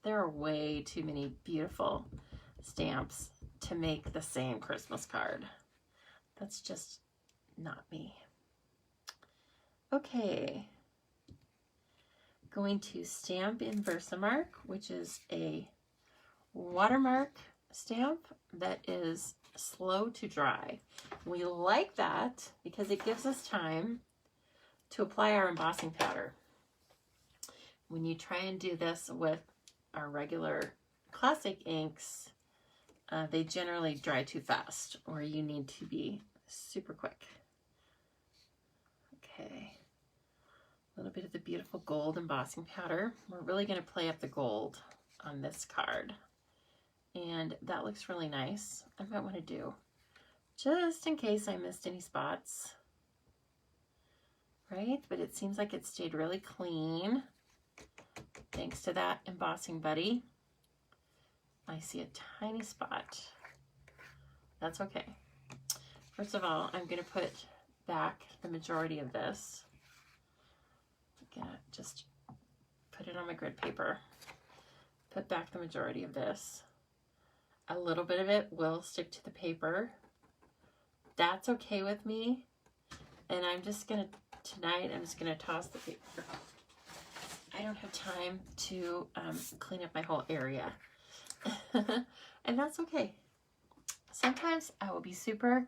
Speaker 1: There are way too many beautiful stamps to make the same Christmas card. That's just not me. Okay. Going to stamp in Versamark, which is a watermark stamp that is slow to dry. We like that because it gives us time to apply our embossing powder. When you try and do this with our regular classic inks, they generally dry too fast, or you need to be super quick. Okay, a little bit of the beautiful gold embossing powder. We're really going to play up the gold on this card. And that looks really nice. I might want to do, just in case I missed any spots, right? But it seems like it stayed really clean thanks to that embossing buddy. I see a tiny spot. That's okay. First of all, I'm going to put back the majority of this. I'm going to just put it on my grid paper. Put back the majority of this. A little bit of it will stick to the paper. That's okay with me. And I'm just going to, tonight, I'm just going to toss the paper. I don't have time to clean up my whole area. And that's okay. Sometimes I will be super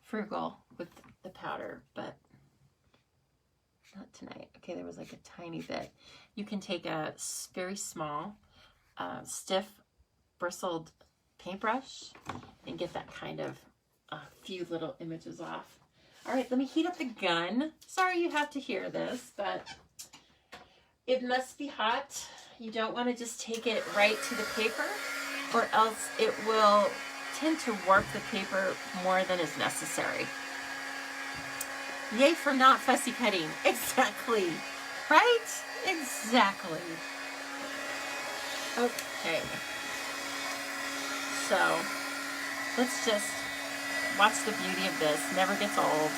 Speaker 1: frugal with the powder, but not tonight. Okay, there was like a tiny bit. You can take a very small, stiff, bristled paintbrush and get that kind of few little images off. All right, let me heat up the gun. Sorry you have to hear this, but it must be hot. You don't want to just take it right to the paper, or else it will tend to warp the paper more than is necessary. Yay for not fussy cutting. Exactly. Right? Exactly. Okay. So let's just watch the beauty of this. Never gets old.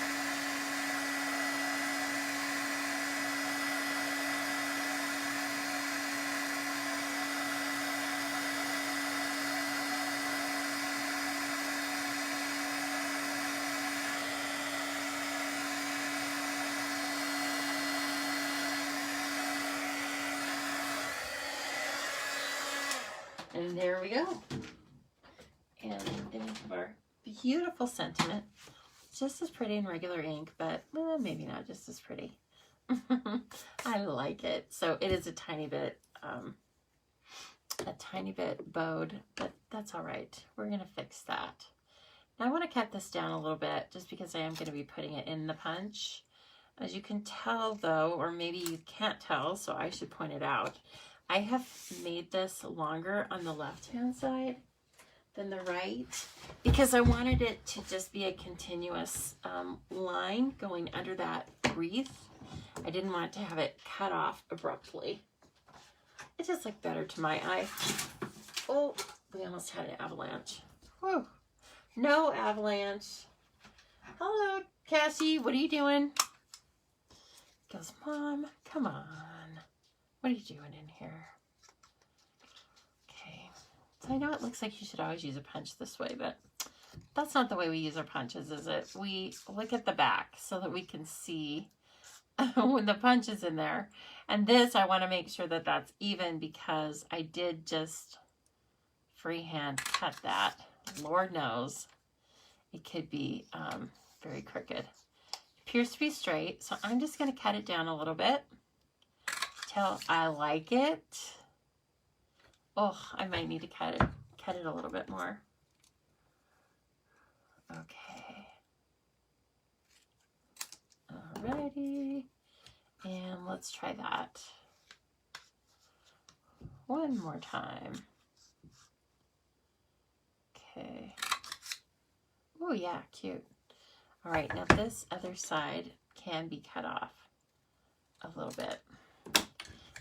Speaker 1: And there we go. And then we have our beautiful sentiment. Just as pretty in regular ink, but maybe not just as pretty. I like it. So it is a tiny bit bowed, but that's all right. We're going to fix that. Now I want to cut this down a little bit just because I am going to be putting it in the punch. As you can tell though, or maybe you can't tell, so I should point it out. I have made this longer on the left-hand side than the right because I wanted it to just be a continuous line going under that wreath. I didn't want to have it cut off abruptly. It just looked better to my eye. Oh, we almost had an avalanche. Whew. No avalanche. Hello, Cassie. What are you doing? He goes, Mom, come on. What are you doing in here? Okay. So I know it looks like you should always use a punch this way, but that's not the way we use our punches, is it? We look at the back so that we can see when the punch is in there. And this, I want to make sure that that's even because I did just freehand cut that. Lord knows it could be very crooked. It appears to be straight, so I'm just going to cut it down a little bit till I like it. Oh, I might need to cut it a little bit more. Okay. Alrighty. And let's try that one more time. Okay. Oh yeah, cute. All right, now this other side can be cut off a little bit.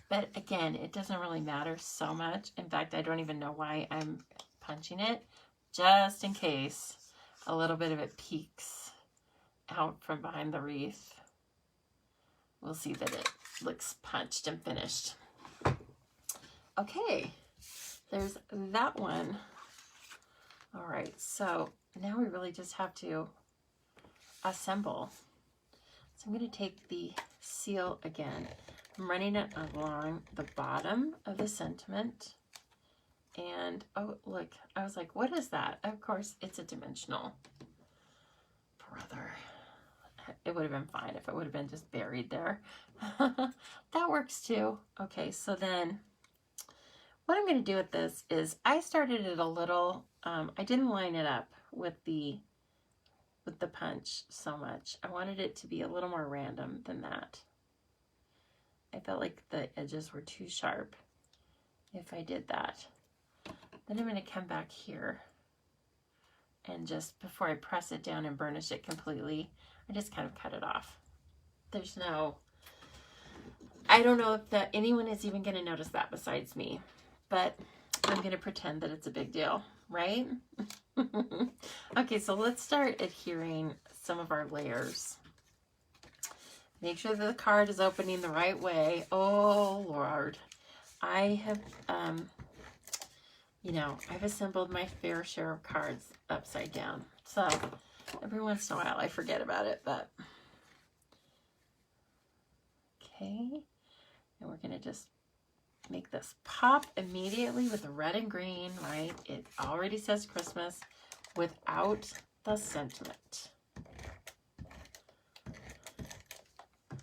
Speaker 1: But again, it doesn't really matter so much. In fact, I don't even know why I'm punching it. Just in case a little bit of it peeks out from behind the wreath. We'll see that it looks punched and finished. Okay, there's that one. All right, so now we really just have to assemble. So I'm going to take the seal again. I'm running it along the bottom of the sentiment. And, oh, look, I was like, what is that? Of course, it's a dimensional. Brother. It would have been fine if it would have been just buried there. That works too. Okay, so then what I'm going to do with this is I started it a little, I didn't line it up with the punch so much. I wanted it to be a little more random than that. I felt like the edges were too sharp if I did that. Then I'm going to come back here and just before I press it down and burnish it completely, I just kind of cut it off. There's no, I don't know if anyone is even going to notice that besides me, but I'm going to pretend that it's a big deal, right? Okay, so let's start adhering some of our layers. Make sure that the card is opening the right way. Oh, Lord. I have, you know, I've assembled my fair share of cards upside down. So every once in a while I forget about it, but okay. And we're going to just make this pop immediately with the red and green, right? It already says Christmas without the sentiment.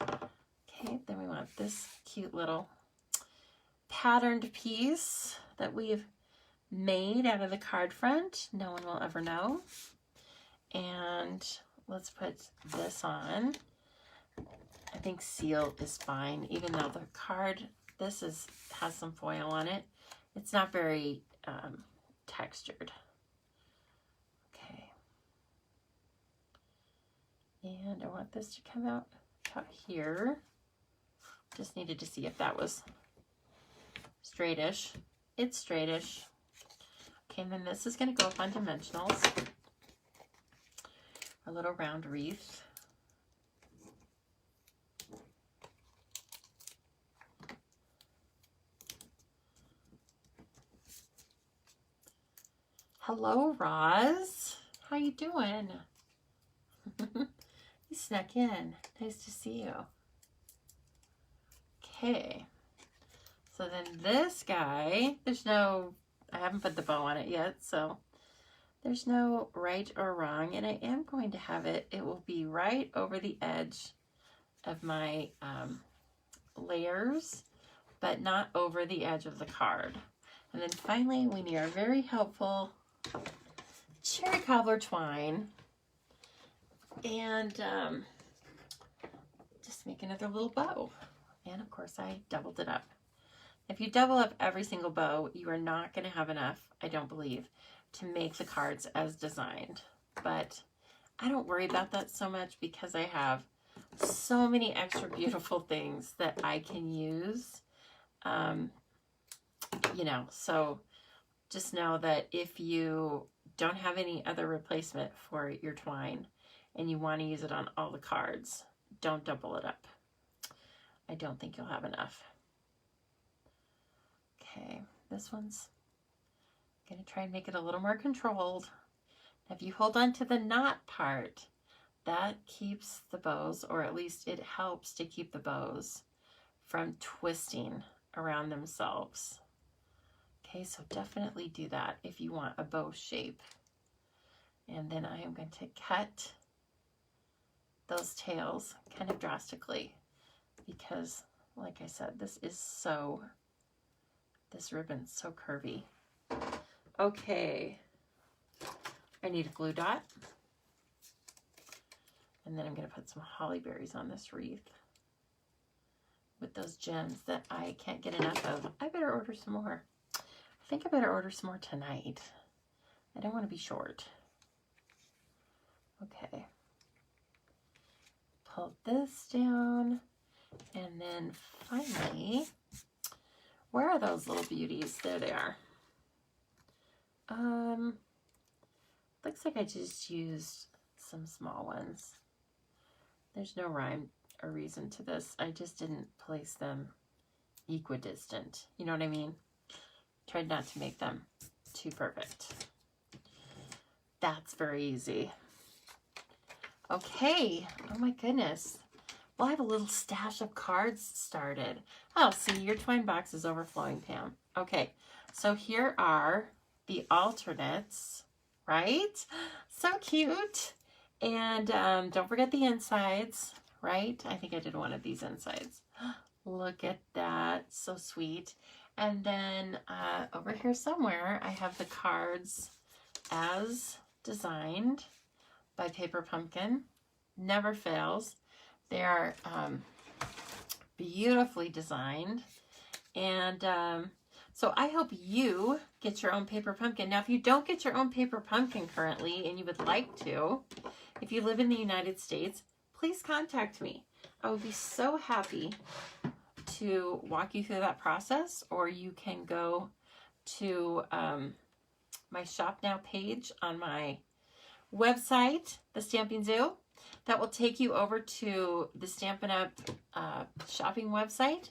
Speaker 1: Okay, then we want this cute little patterned piece that we've made out of the card front. No one will ever know. And let's put this on. I think seal is fine, even though the card, this has some foil on it. It's not very textured. Okay. And I want this to come out here. Just needed to see if that was straightish. It's straightish. Okay, and then this is going to go up on dimensionals. A little round wreath. Hello, Roz. How you doing? You snuck in. Nice to see you. Okay. So then this guy, there's no, I haven't put the bow on it yet, so there's no right or wrong, and I am going to have it, it will be right over the edge of my layers, but not over the edge of the card. And then finally, we need our very helpful cherry cobbler twine, and just make another little bow. And of course, I doubled it up. If you double up every single bow, you are not going to have enough, I don't believe, to make the cards as designed. But I don't worry about that so much because I have so many extra beautiful things that I can use you know, so just know that if you don't have any other replacement for your twine and you want to use it on all the cards, don't double it up. I don't think you'll have enough. Okay, this one's going to try and make it a little more controlled. If you hold on to the knot part, that keeps the bows, or at least it helps to keep the bows from twisting around themselves. Okay, so definitely do that if you want a bow shape. And then I am going to cut those tails kind of drastically because, like I said, this ribbon's so curvy. Okay, I need a glue dot. And then I'm going to put some holly berries on this wreath with those gems that I can't get enough of. I better order some more. I think I better order some more tonight. I don't want to be short. Okay. Pull this down. And then finally, where are those little beauties? There they are. Looks like I just used some small ones. There's no rhyme or reason to this. I just didn't place them equidistant. You know what I mean? Tried not to make them too perfect. That's very easy. Okay. Oh my goodness. Well, I have a little stash of cards started. Oh, see, your twine box is overflowing, Pam. Okay. So here are the alternates, right? So cute. And don't forget the insides, right? I think I did one of these insides. Look at that. So sweet. And then over here somewhere, I have the cards as designed by Paper Pumpkin. Never fails. They are beautifully designed. And so I hope you get your own Paper Pumpkin. Now, if you don't get your own Paper Pumpkin currently and you would like to, if you live in the United States, please contact me. I would be so happy to walk you through that process, or you can go to my Shop Now page on my website, The Stamping Zoo. That will take you over to the Stampin' Up! Shopping website.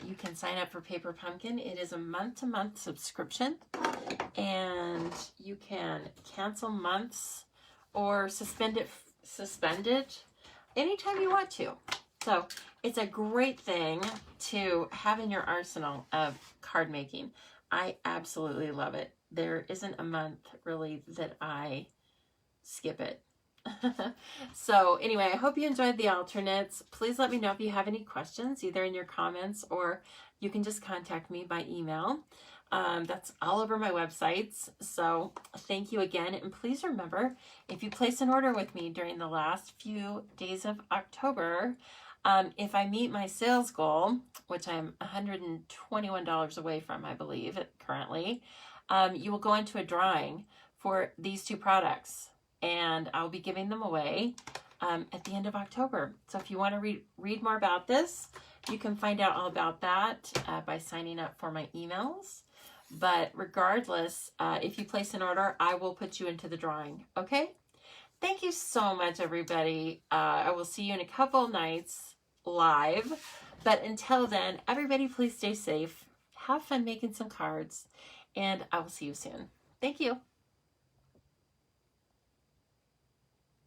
Speaker 1: You can sign up for Paper Pumpkin. It is a month-to-month subscription, and you can cancel months or suspend it anytime you want to. So it's a great thing to have in your arsenal of card making. I absolutely love it. There isn't a month really that I skip it. So anyway, I hope you enjoyed the alternates. Please let me know if you have any questions, either in your comments or you can just contact me by email. That's all over my websites. So thank you again. And please remember, if you place an order with me during the last few days of October, if I meet my sales goal, which I'm $121 away from, I believe, currently, you will go into a drawing for these two products. And I'll be giving them away at the end of October. So if you want to read more about this, you can find out all about that by signing up for my emails. But regardless, if you place an order, I will put you into the drawing. Okay? Thank you so much, everybody. I will see you in a couple nights live. But until then, everybody, please stay safe. Have fun making some cards. And I will see you soon. Thank you.